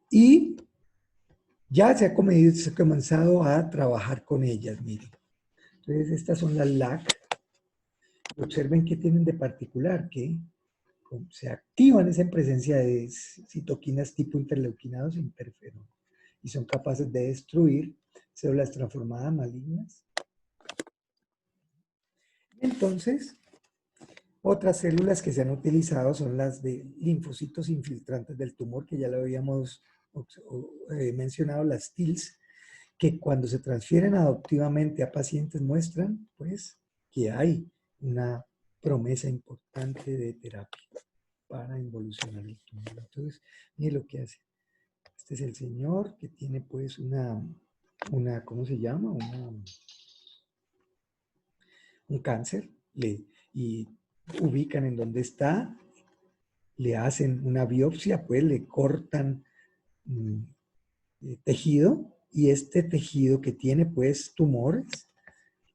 [SPEAKER 1] Y ya se ha comenzado a trabajar con ellas, miren. Entonces, estas son las LAC. Observen qué tienen de particular, que se activan es en presencia de citoquinas tipo interleuquinados e interferón y son capaces de destruir células transformadas malignas. Entonces, otras células que se han utilizado son las de linfocitos infiltrantes del tumor, que ya lo habíamos mencionado, las TILs, que cuando se transfieren adoptivamente a pacientes muestran, pues, que hay una promesa importante de terapia para involucionar el tumor. Entonces, mire lo que hace. Este es el señor que tiene, pues, ¿cómo se llama? Un cáncer, y ubican en dónde está, le hacen una biopsia, pues le cortan tejido, y este tejido que tiene pues tumores,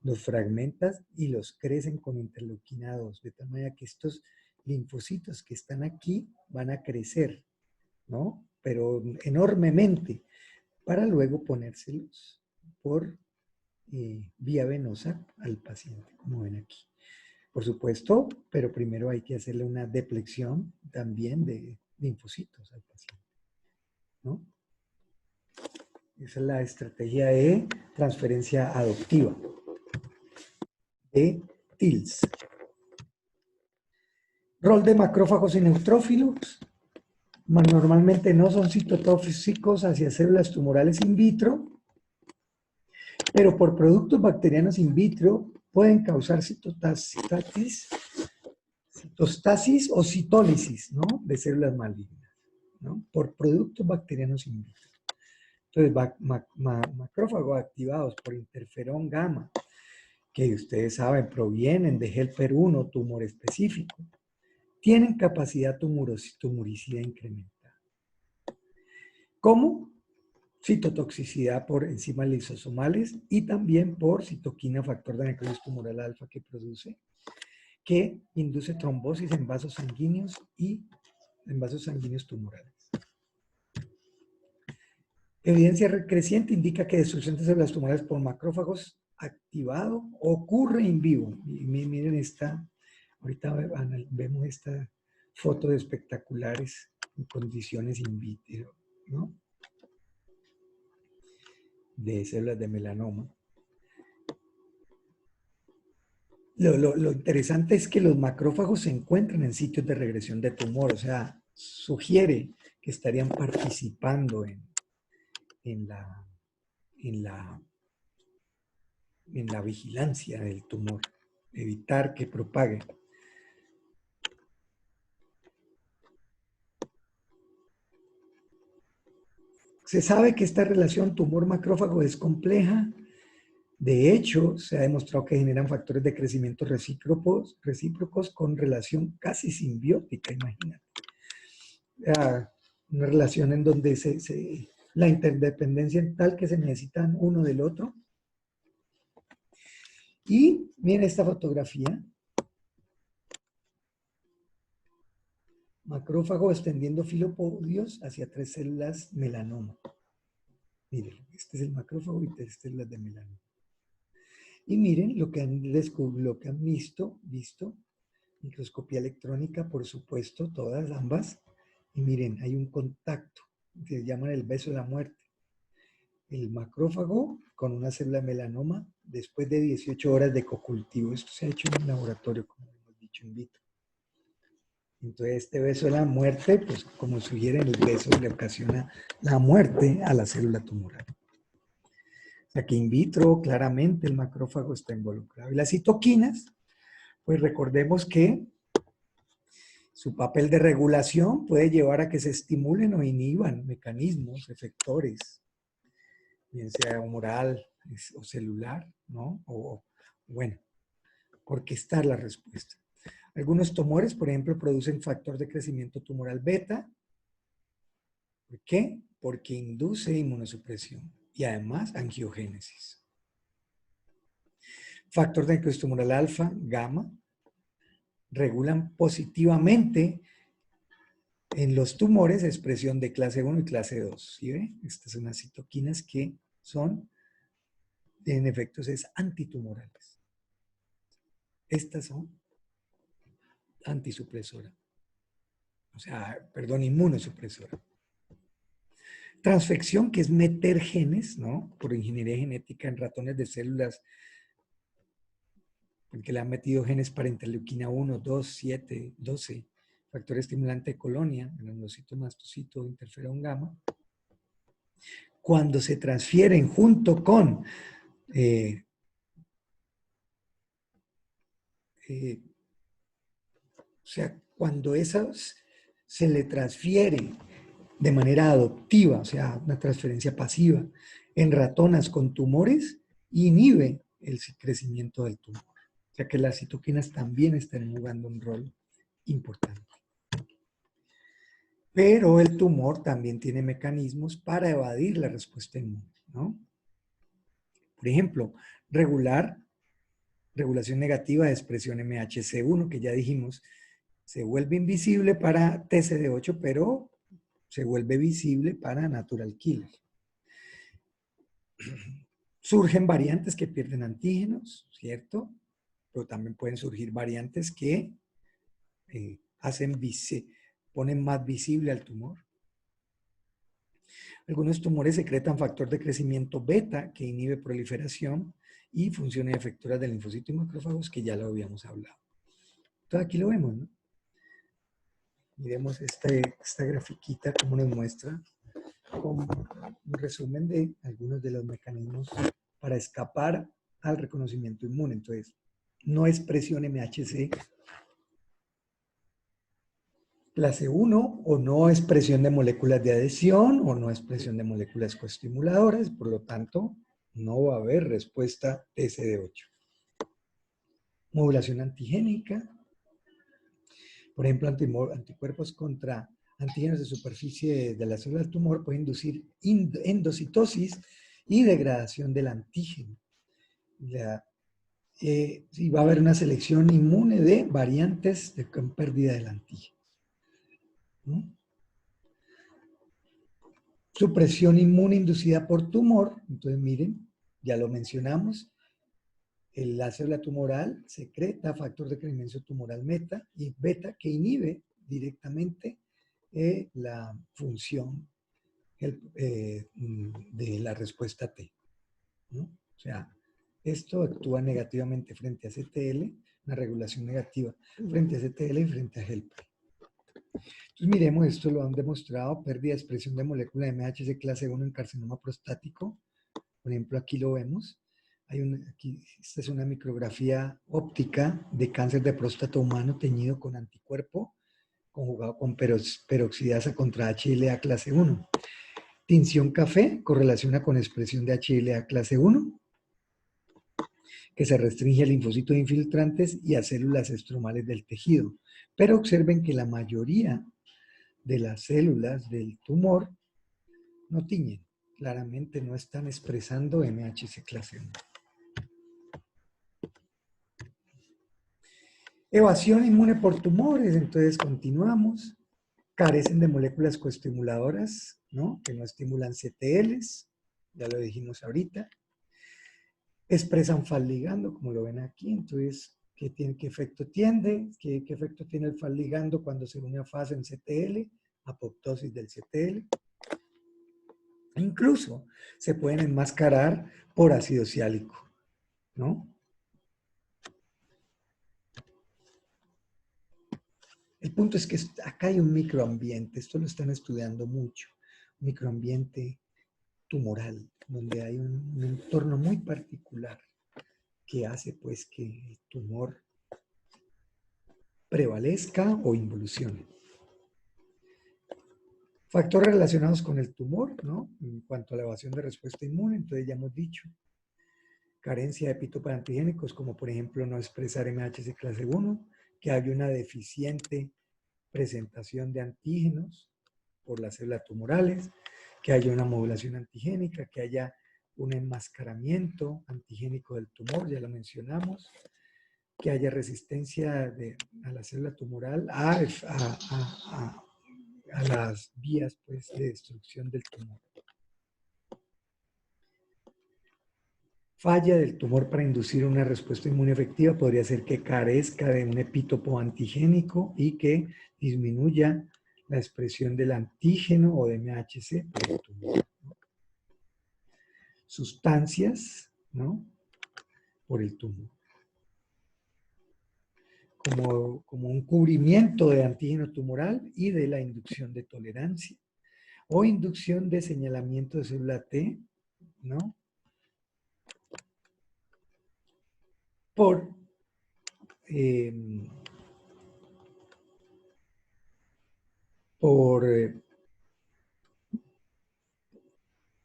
[SPEAKER 1] los fragmentas y los crecen con interleuquina 2, de tal manera que estos linfocitos que están aquí van a crecer, ¿no? Pero enormemente, para luego ponérselos por vía venosa al paciente, como ven aquí. Por supuesto, pero primero hay que hacerle una depleción también de linfocitos al paciente, ¿no? Esa es la estrategia de transferencia adoptiva de TILS. Rol de macrófagos y neutrófilos. Normalmente no son citotóxicos hacia células tumorales in vitro, pero por productos bacterianos in vitro pueden causar citostasis o citólisis, ¿no? De células malignas, ¿no? Por productos bacterianos in vitro. Entonces, macrófagos activados por interferón gamma, que ustedes saben provienen de helper 1, tumor específico, tienen capacidad tumoricida incrementada. ¿Cómo? Citotoxicidad por enzimas lisosomales y también por citoquina factor de necrosis tumoral alfa que produce, que induce trombosis en vasos sanguíneos y en vasos sanguíneos tumorales. Evidencia creciente indica que destrucción de células tumorales por macrófagos activado ocurre en vivo. Y miren ahorita vemos esta foto de espectaculares en condiciones in vitro, ¿no? De células de melanoma. Lo interesante es que los macrófagos se encuentran en sitios de regresión de tumor, o sea, sugiere que estarían participando en la vigilancia del tumor, evitar que propague. Se sabe que esta relación tumor-macrófago es compleja. De hecho, se ha demostrado que generan factores de crecimiento recíprocos con relación casi simbiótica, imagínate. Una relación en donde la interdependencia es tal que se necesitan uno del otro. Y miren esta fotografía. Macrófago extendiendo filopodios hacia 3 células melanoma. Miren, este es el macrófago y 3 células de melanoma. Y miren lo que han visto, microscopía electrónica, por supuesto, todas ambas. Y miren, hay un contacto, que llaman el beso de la muerte. El macrófago con una célula de melanoma después de 18 horas de cocultivo. Esto se ha hecho en un laboratorio, como hemos dicho, in vitro. Entonces, este beso de la muerte, pues como sugiere, el beso le ocasiona la muerte a la célula tumoral. O sea que in vitro, claramente, el macrófago está involucrado. Y las citoquinas, pues recordemos que su papel de regulación puede llevar a que se estimulen o inhiban mecanismos, efectores, bien sea humoral o celular, ¿no? O, bueno, orquestar la respuesta. Algunos tumores, por ejemplo, producen factor de crecimiento tumoral beta. ¿Por qué? Porque induce inmunosupresión y además angiogénesis. Factor de necrosis tumoral alfa, gamma, regulan positivamente en los tumores expresión de clase 1 y clase 2. ¿Sí ve? Estas son las citoquinas que en efectos, antitumorales. Estas son antisupresoras. o sea, perdón, inmunosupresora. Transfección, que es meter genes, ¿no? Por ingeniería genética en ratones de células, porque le han metido genes para interleuquina 1, 2, 7, 12, factor estimulante de colonia, granulocito, mastocito, interferón gamma. Cuando se transfieren junto con o sea, cuando esas se le transfiere de manera adoptiva, o sea, una transferencia pasiva, en ratonas con tumores, inhibe el crecimiento del tumor. O sea que las citoquinas también están jugando un rol importante. Pero el tumor también tiene mecanismos para evadir la respuesta inmune, ¿no? Por ejemplo, regulación negativa de expresión MHC1, que ya dijimos, se vuelve invisible para TCD8, pero se vuelve visible para natural killer. Surgen variantes que pierden antígenos, ¿cierto? Pero también pueden surgir variantes que ponen más visible al tumor. Algunos tumores secretan factor de crecimiento beta que inhibe proliferación y funciones efectoras del linfocito y macrófagos, que ya lo habíamos hablado. Entonces aquí lo vemos, ¿no? Miremos esta grafiquita como nos muestra como un resumen de algunos de los mecanismos para escapar al reconocimiento inmune. Entonces, no expresión MHC clase 1 o no expresión de moléculas de adhesión o no expresión de moléculas coestimuladoras, por lo tanto, no va a haber respuesta TCD8. Modulación antigénica, por ejemplo, anticuerpos contra antígenos de superficie de la célula del tumor pueden inducir endocitosis y degradación del antígeno. Y va a haber una selección inmune de variantes con pérdida del antígeno. ¿No? Supresión inmune inducida por tumor. Entonces, miren, ya lo mencionamos. La célula tumoral secreta factor de crecimiento tumoral y beta que inhibe directamente la función de la respuesta T, ¿no? O sea, esto actúa negativamente frente a CTL, una regulación negativa frente a CTL y frente a HELPRI. Entonces miremos, esto lo han demostrado, pérdida de expresión de molécula de MHC clase 1 en carcinoma prostático. Por ejemplo, aquí lo vemos. Esta es una micrografía óptica de cáncer de próstata humano teñido con anticuerpo conjugado con peroxidasa contra HLA clase 1. Tinción café correlaciona con expresión de HLA clase 1, que se restringe a linfocitos infiltrantes y a células estromales del tejido. Pero observen que la mayoría de las células del tumor no tiñen. Claramente no están expresando MHC clase 1. Evasión inmune por tumores, entonces continuamos. Carecen de moléculas coestimuladoras, ¿no? Que no estimulan CTLs, ya lo dijimos ahorita. Expresan FAL ligando, como lo ven aquí, entonces, ¿qué efecto tiene? ¿Qué efecto tiene el FAL ligando cuando se une a FAS en CTL? Apoptosis del CTL. Incluso se pueden enmascarar por ácido ciálico, ¿no? El punto es que acá hay un microambiente, esto lo están estudiando mucho, un microambiente tumoral, donde hay un entorno muy particular que hace pues que el tumor prevalezca o involucione. Factores relacionados con el tumor, ¿no? En cuanto a la evasión de respuesta inmune, entonces ya hemos dicho, carencia de epitopos antigénicos, como por ejemplo no expresar MHC clase 1, que haya una deficiente presentación de antígenos por las células tumorales, que haya una modulación antigénica, que haya un enmascaramiento antigénico del tumor, ya lo mencionamos, que haya resistencia a la célula tumoral a las vías pues, de destrucción del tumor. Falla del tumor para inducir una respuesta inmune efectiva podría ser que carezca de un epítopo antigénico y que disminuya la expresión del antígeno o de MHC por el tumor. Sustancias, ¿no? Por el tumor. Como un cubrimiento de antígeno tumoral y de la inducción de tolerancia o inducción de señalamiento de célula T, ¿no? Por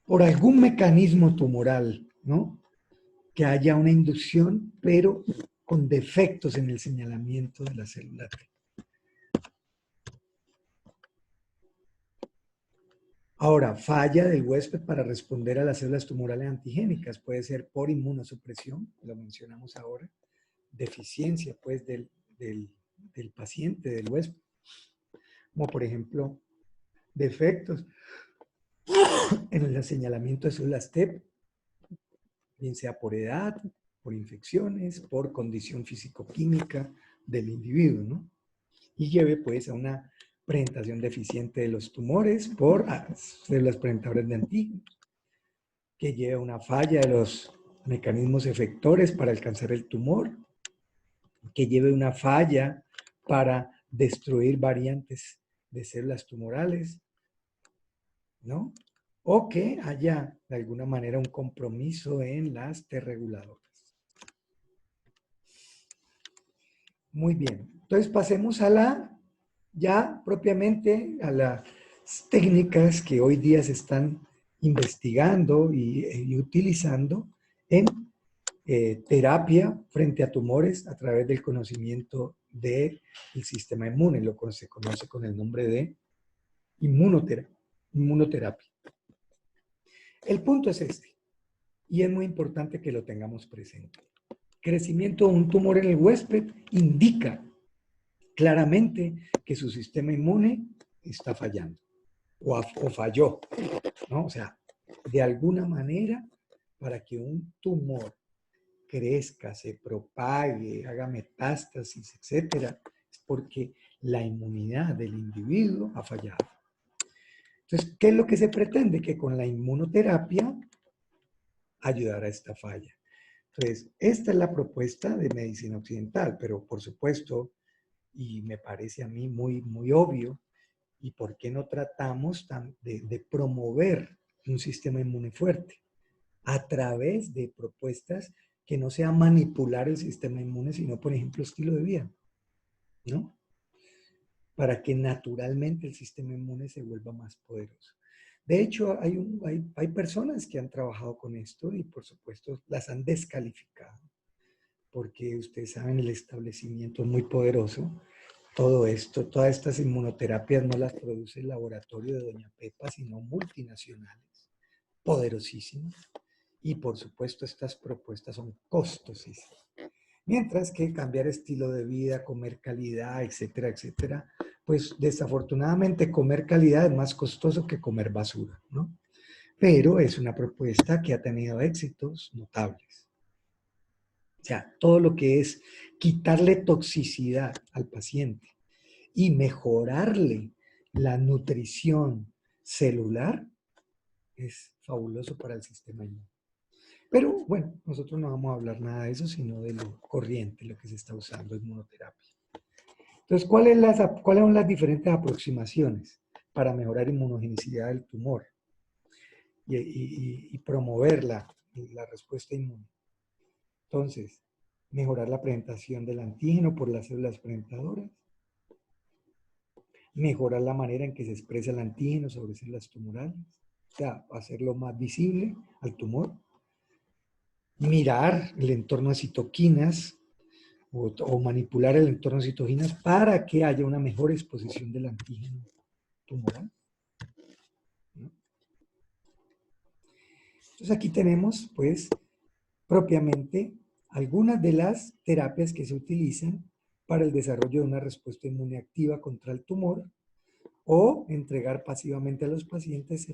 [SPEAKER 1] por algún mecanismo tumoral, ¿no? Que haya una inducción, pero con defectos en el señalamiento de la célula T. Ahora, falla del huésped para responder a las células tumorales antigénicas. Puede ser por inmunosupresión, lo mencionamos ahora, deficiencia, pues, del paciente, del huésped. Como, por ejemplo, defectos en el señalamiento de células T, bien sea por edad, por infecciones, por condición físico-química del individuo, ¿no? Y lleve, pues, a una presentación deficiente de los tumores por células presentadoras de antígenos, que lleve a una falla de los mecanismos efectores para alcanzar el tumor, que lleve una falla para destruir variantes de células tumorales, ¿no? O que haya, de alguna manera, un compromiso en las T reguladoras. Muy bien. Entonces pasemos a ya propiamente a las técnicas que hoy día se están investigando y utilizando en terapia frente a tumores a través del conocimiento del sistema inmune, lo que se conoce con el nombre de inmunoterapia. El punto es este, y es muy importante que lo tengamos presente. Crecimiento de un tumor en el huésped indica claramente que su sistema inmune está fallando o falló, ¿no? O sea, de alguna manera, para que un tumor crezca, se propague, haga metástasis, etcétera, es porque la inmunidad del individuo ha fallado. Entonces, ¿qué es lo que se pretende? Que con la inmunoterapia ayudar a esta falla. Entonces, esta es la propuesta de medicina occidental, pero por supuesto, y me parece a mí muy, muy obvio, ¿y por qué no tratamos de promover un sistema inmune fuerte a través de propuestas que no sea manipular el sistema inmune, sino, por ejemplo, estilo de vida, ¿no? Para que naturalmente el sistema inmune se vuelva más poderoso. De hecho, hay personas que han trabajado con esto y, por supuesto, las han descalificado, porque ustedes saben, el establecimiento es muy poderoso. Todo esto, todas estas inmunoterapias no las produce el laboratorio de Doña Pepa, sino multinacionales, poderosísimas. Y por supuesto, estas propuestas son costosísimas. Mientras que cambiar estilo de vida, comer calidad, etcétera, etcétera, pues desafortunadamente comer calidad es más costoso que comer basura, ¿no? Pero es una propuesta que ha tenido éxitos notables. O sea, todo lo que es quitarle toxicidad al paciente y mejorarle la nutrición celular es fabuloso para el sistema inmune. Pero bueno, nosotros no vamos a hablar nada de eso, sino de lo corriente, lo que se está usando en inmunoterapia. Entonces, ¿cuáles son las diferentes aproximaciones para mejorar inmunogenicidad del tumor y promover la respuesta inmune? Entonces, mejorar la presentación del antígeno por las células presentadoras, mejorar la manera en que se expresa el antígeno sobre células tumorales, o sea, hacerlo más visible al tumor, mirar el entorno de citoquinas o manipular el entorno de citoquinas para que haya una mejor exposición del antígeno tumoral, ¿no? Entonces aquí tenemos, pues, propiamente algunas de las terapias que se utilizan para el desarrollo de una respuesta inmune activa contra el tumor o entregar pasivamente a los pacientes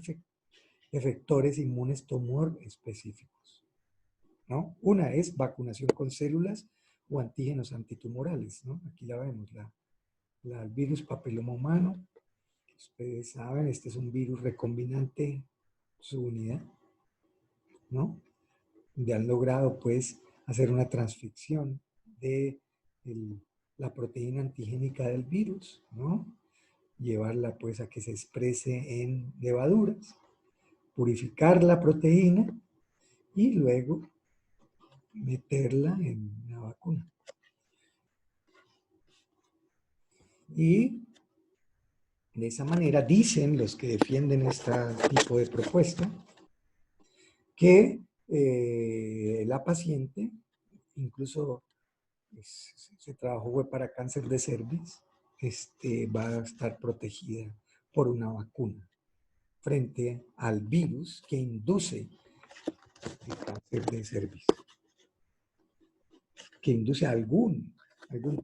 [SPEAKER 1] efectores inmunes tumor específicos, ¿no? Una es vacunación con células o antígenos antitumorales, ¿no? Aquí la vemos, el virus papiloma humano, Ustedes saben, este es un virus recombinante subunidad, ¿no? Donde han logrado, pues, hacer una transcripción de la proteína antigénica del virus, ¿no? Llevarla, pues, a que se exprese en levaduras, purificar la proteína y luego meterla en una vacuna. Y de esa manera dicen los que defienden este tipo de propuesta que la paciente, incluso ese trabajo fue para cáncer de cervix, va a estar protegida por una vacuna frente al virus que induce el cáncer de cervix, que induce algún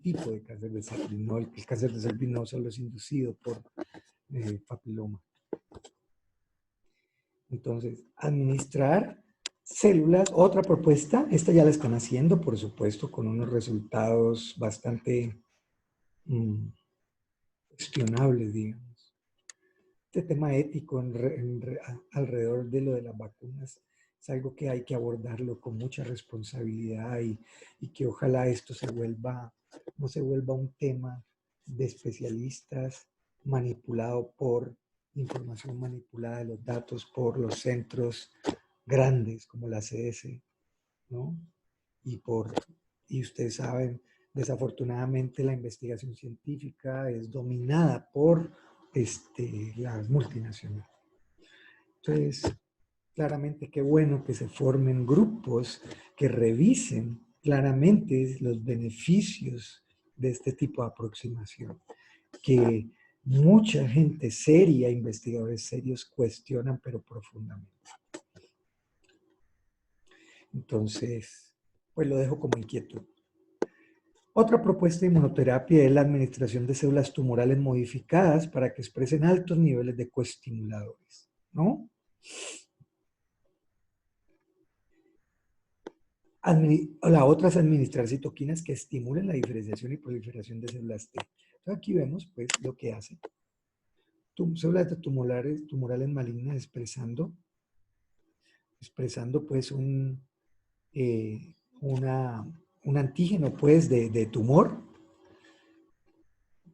[SPEAKER 1] tipo de cáncer de cervix. No, el cáncer de cervix no solo es inducido por papiloma. Entonces, administrar células, otra propuesta, esta ya la están haciendo, por supuesto, con unos resultados bastante cuestionables, digamos. Este tema ético alrededor de lo de las vacunas es algo que hay que abordarlo con mucha responsabilidad y que ojalá esto no se vuelva un tema de especialistas manipulado por información manipulada de los datos por los centros grandes como la CS, ¿no? Y ustedes saben, desafortunadamente la investigación científica es dominada por las multinacionales. Entonces, claramente qué bueno que se formen grupos que revisen claramente los beneficios de este tipo de aproximación, que mucha gente seria, investigadores serios, cuestionan, pero profundamente. Entonces, pues lo dejo como inquietud. Otra propuesta de inmunoterapia es la administración de células tumorales modificadas para que expresen altos niveles de coestimuladores, ¿no? La otra es administrar citoquinas que estimulen la diferenciación y proliferación de células T. Entonces aquí vemos, pues, lo que hace. Células tumorales malignas expresando pues, un antígeno, pues, de tumor,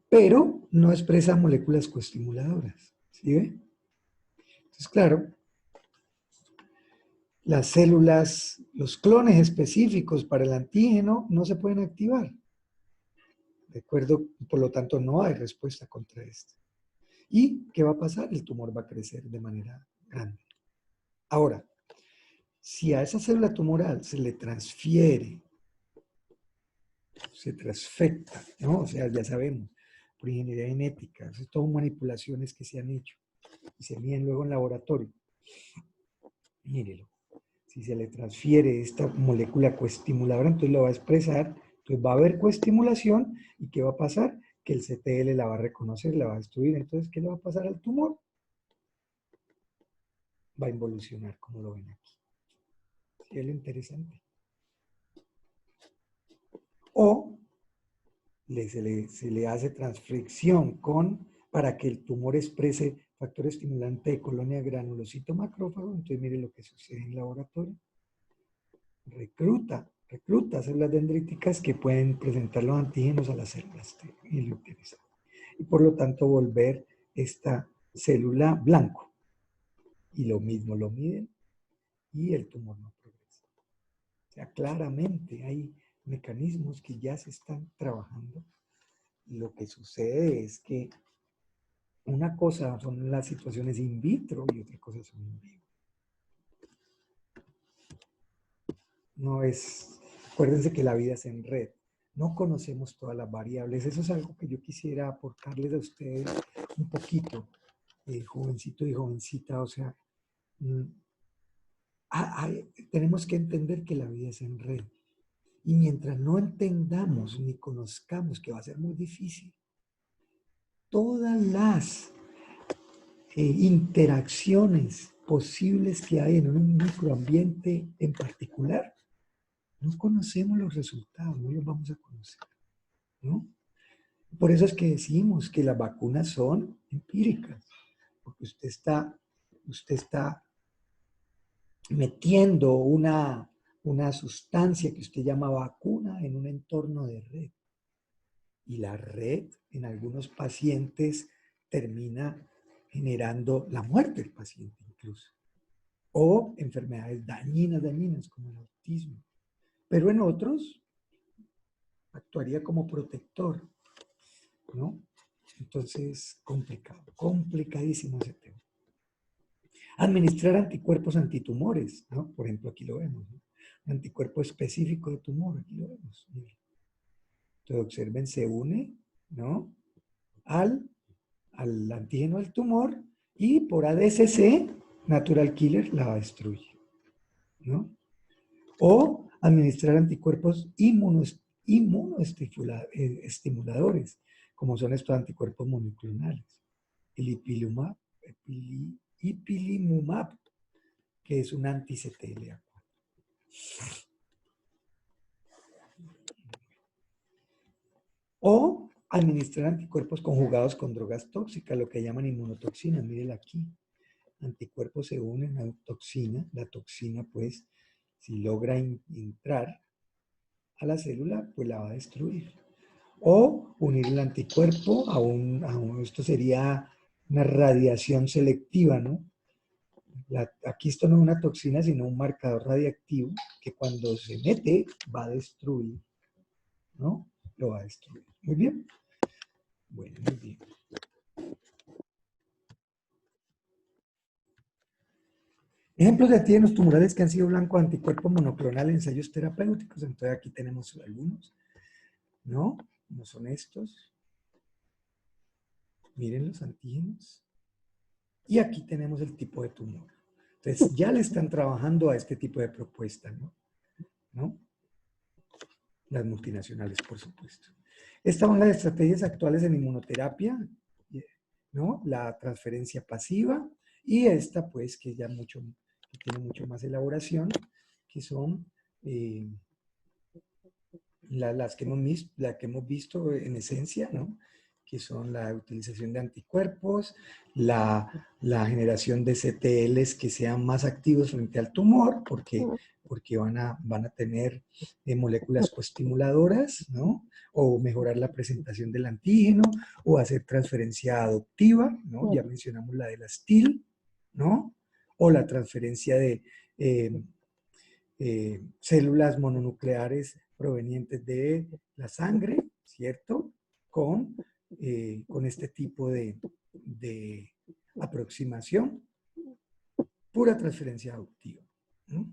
[SPEAKER 1] pero no expresa moléculas coestimuladoras, ¿sí ve? Entonces, claro, las células, los clones específicos para el antígeno no se pueden activar. ¿De acuerdo? Por lo tanto, no hay respuesta contra esto. ¿Y qué va a pasar? El tumor va a crecer de manera grande. Ahora, si a esa célula tumoral se le transfiere, se transfecta, ¿no? O sea, ya sabemos, por ingeniería genética, son todas manipulaciones que se han hecho y se miden luego en laboratorio. Mírelo. Si se le transfiere esta molécula coestimuladora, entonces lo va a expresar, entonces va a haber coestimulación y ¿qué va a pasar? Que el CTL la va a reconocer, la va a destruir. Entonces, ¿qué le va a pasar al tumor? Va a involucionar, como lo ven aquí. ¿Sí es lo interesante? O se le hace transfección para que el tumor exprese factor estimulante de colonia granulocito macrófago. Entonces, mire lo que sucede en laboratorio. Recluta células dendríticas que pueden presentar los antígenos a las células T y lo interesante. Y por lo tanto volver esta célula blanco. Y lo mismo lo miden y el tumor no progresa. O sea, claramente hay mecanismos que ya se están trabajando. Lo que sucede es que una cosa son las situaciones in vitro y otra cosa son in vivo. No es, acuérdense que la vida es en red. No conocemos todas las variables. Eso es algo que yo quisiera aportarles a ustedes un poquito, jovencito y jovencita. O sea, tenemos que entender que la vida es en red. Y mientras no entendamos ni conozcamos, que va a ser muy difícil, todas las interacciones posibles que hay en un microambiente en particular, no conocemos los resultados, no los vamos a conocer, ¿no? Por eso es que decimos que las vacunas son empíricas, porque usted está metiendo una sustancia que usted llama vacuna en un entorno de red. Y la red en algunos pacientes termina generando la muerte del paciente incluso. O enfermedades dañinas como el autismo. Pero en otros actuaría como protector, ¿no? Entonces, complicado, complicadísimo ese tema. Administrar anticuerpos antitumores, ¿no? Por ejemplo, aquí lo vemos, ¿no? Un anticuerpo específico de tumor, aquí lo vemos. Miren. Entonces, observen, se une, ¿no? Al antígeno del tumor y por ADCC, Natural Killer la destruye, ¿no? O administrar anticuerpos inmunoestimuladores, como son estos anticuerpos monoclonales. El ipilimumab, que es un anti-CTLA4. O administrar anticuerpos conjugados con drogas tóxicas, lo que llaman inmunotoxinas. Mírenla aquí. Anticuerpos se unen a toxina. La toxina, pues, si logra entrar a la célula, pues la va a destruir. O unir el anticuerpo esto sería una radiación selectiva, ¿no? Aquí esto no es una toxina, sino un marcador radiactivo que cuando se mete va a destruir, ¿no? Lo va a destruir. Muy bien. Bueno, muy bien. Ejemplos de antígenos tumorales que han sido blanco de anticuerpos monoclonales en ensayos terapéuticos. Entonces aquí tenemos algunos, ¿no? Como son estos. Miren los antígenos. Y aquí tenemos el tipo de tumor. Entonces ya le están trabajando a este tipo de propuesta, ¿no? Las multinacionales, por supuesto. Estas son las estrategias actuales en inmunoterapia, ¿no? La transferencia pasiva y esta, pues, que ya que tiene mucho más elaboración, que son las que hemos visto en esencia, ¿no? Que son la utilización de anticuerpos, la generación de CTLs que sean más activos frente al tumor, porque van a tener moléculas coestimuladoras, ¿no? O mejorar la presentación del antígeno, o hacer transferencia adoptiva, ¿no? Ya mencionamos la de la STIL, ¿no? O la transferencia de células mononucleares provenientes de la sangre, ¿cierto? Con este tipo de aproximación, pura transferencia adoptiva, ¿no?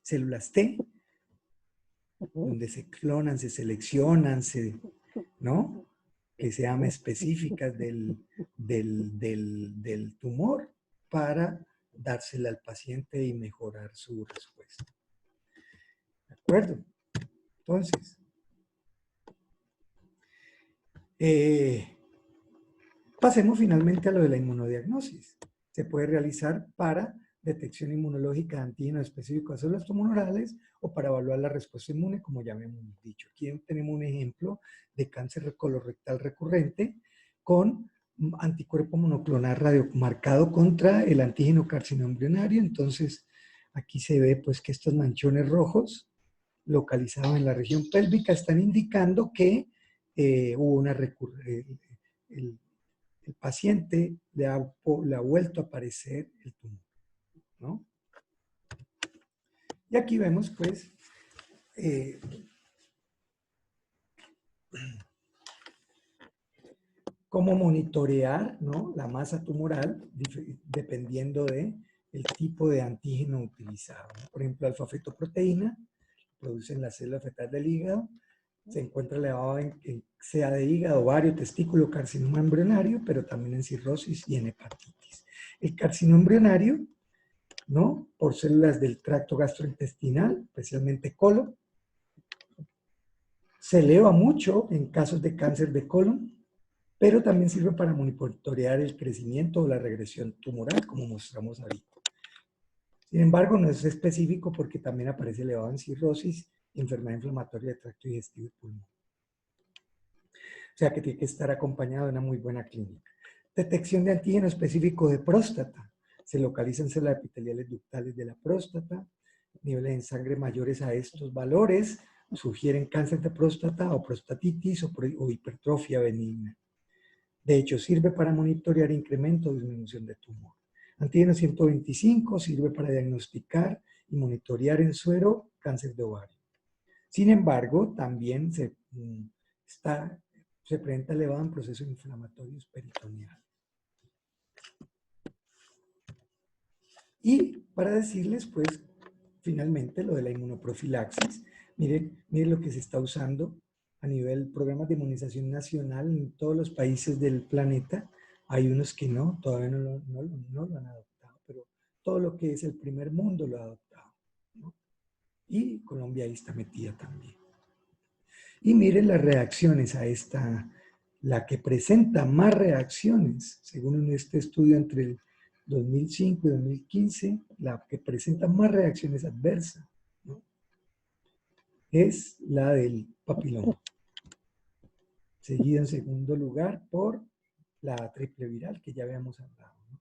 [SPEAKER 1] Células T, donde se clonan, se seleccionan, ¿no? Que sean específicas del tumor para dársela al paciente y mejorar su respuesta. ¿De acuerdo? Entonces, pasemos finalmente a lo de la inmunodiagnosis. Se puede realizar para detección inmunológica de antígenos específicos a células tumorales o para evaluar la respuesta inmune, como ya hemos dicho. Aquí tenemos un ejemplo de cáncer colorectal recurrente con anticuerpo monoclonal radiomarcado contra el antígeno carcinoma embrionario. Entonces, aquí se ve pues que estos manchones rojos localizados en la región pélvica están indicando que hubo una recurrencia. El paciente le ha vuelto a aparecer el tumor, ¿no? Y aquí vemos, pues, cómo monitorear, ¿no? La masa tumoral dependiendo del tipo de antígeno utilizado, ¿no? Por ejemplo, alfa-fetoproteína, producen las células fetales del hígado, se encuentra elevado sea de hígado, ovario, testículo, carcinoma embrionario, pero también en cirrosis y en hepatitis. El carcinoma embrionario, ¿no? Por células del tracto gastrointestinal, especialmente colon. Se eleva mucho en casos de cáncer de colon, pero también sirve para monitorear el crecimiento o la regresión tumoral, como mostramos ahorita. Sin embargo, no es específico porque también aparece elevado en cirrosis, enfermedad inflamatoria del tracto digestivo y pulmón. O sea que tiene que estar acompañado de una muy buena clínica. Detección de antígeno específico de próstata. Se localizan células epiteliales ductales de la próstata. Niveles en sangre mayores a estos valores sugieren cáncer de próstata o prostatitis o hipertrofia benigna. De hecho, sirve para monitorear incremento o disminución de tumor. Antígeno 125 sirve para diagnosticar y monitorear en suero cáncer de ovario. Sin embargo, también se presenta elevado en procesos inflamatorios peritoneales. Y para decirles, pues, finalmente lo de la inmunoprofilaxis, miren lo que se está usando a nivel programas de inmunización nacional en todos los países del planeta. Hay unos que no, todavía no lo han adoptado, pero todo lo que es el primer mundo lo ha adoptado, ¿no? Y Colombia ahí está metida también. Y miren las reacciones a esta, la que presenta más reacciones, según este estudio entre el 2005 y 2015, la que presenta más reacciones adversas, ¿no? Es la del papiloma, seguida en segundo lugar por la triple viral que ya habíamos hablado, ¿no?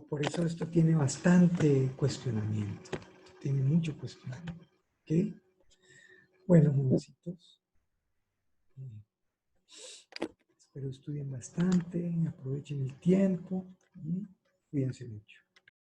[SPEAKER 1] Por eso esto tiene bastante cuestionamiento, tiene mucho cuestionamiento. ¿Okay? Bueno, jovencitos, espero estudien bastante, aprovechen el tiempo y cuídense mucho.